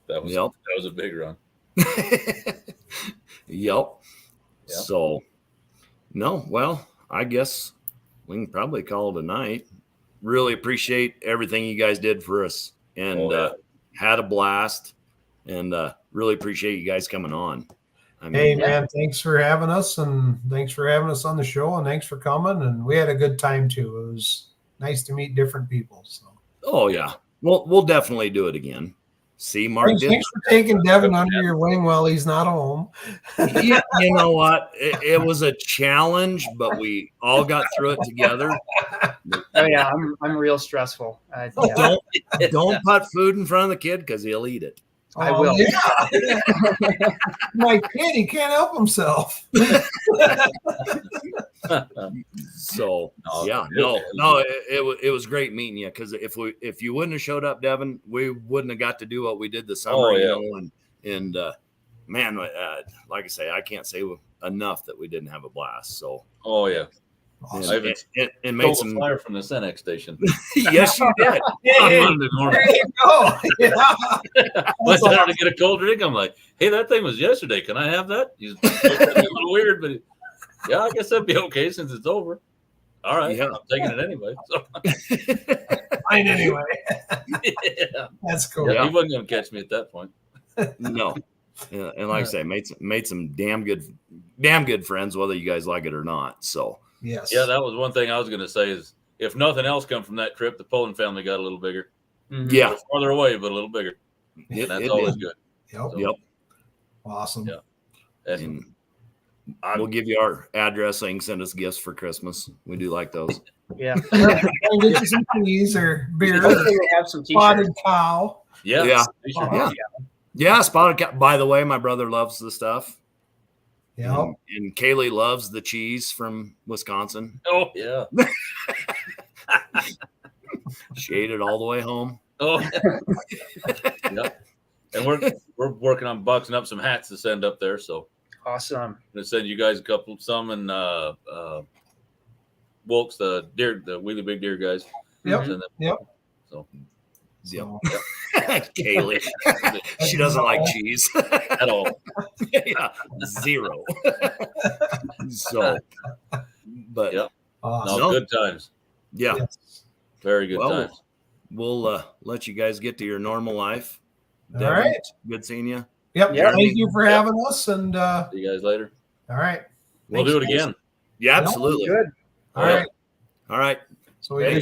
That was a big run. Yep. So, I guess we can probably call it a night. Really appreciate everything you guys did for us, and had a blast, and really appreciate you guys coming on. Man, thanks for having us, and thanks for having us on the show, and thanks for coming. And we had a good time too. It was nice to meet different people. So. Oh yeah, we'll definitely do it again. See, Mark. Thanks for taking Devin under your wing while he's not home. You know what? It was a challenge, but we all got through it together. Oh yeah, I'm real stressful. Don't put food in front of the kid because he'll eat it. I will. Yeah. My kid, he can't help himself. So it was great meeting you, because if you wouldn't have showed up, Devin, we wouldn't have got to do what we did this summer. Man, like I say, I can't say enough that we didn't have a blast. So Awesome. And made some flyer from the Senex station. Yes, you did. On Monday morning. There you go. Yeah. I said to get a cold drink. I'm like, hey, that thing was yesterday. Can I have that? He's a little weird, but I guess that'd be okay since it's over. All right, I'm taking it anyway. So. Fine anyway. Yeah. That's cool. Yeah, he wasn't going to catch me at that point. No. Yeah, and like I say, made some damn good friends, whether you guys like it or not. So. Yes. Yeah, that was one thing I was going to say is if nothing else come from that trip, the Poland family got a little bigger. Mm-hmm. Yeah. Farther away, but a little bigger. That's always good. Yep. Yep. Awesome. Yeah. And we'll give you our address so you can send us gifts for Christmas. We do like those. Yeah. I'll get you some cheese or beer. Have some Spotted cow. Yeah. Yeah, spotted cow. By the way, my brother loves the stuff. Yeah. And Kaylee loves the cheese from Wisconsin. Oh, yeah. She ate it all the way home. Oh, yeah. And we're working on boxing up some hats to send up there. So awesome. I'm gonna send you guys some, and Wilkes, the Wheelie Big Deer guys. Yep. Yep. So. Yep. Kaylee, she doesn't like cheese at all. Yeah, zero. So, but no, good times. Yeah, yes. Very good times. We'll let you guys get to your normal life. All right. Good seeing you. Yep. Thank you for having us, and see you guys later. All right. We'll do it again. Yeah, absolutely. Good. All right. All right. So we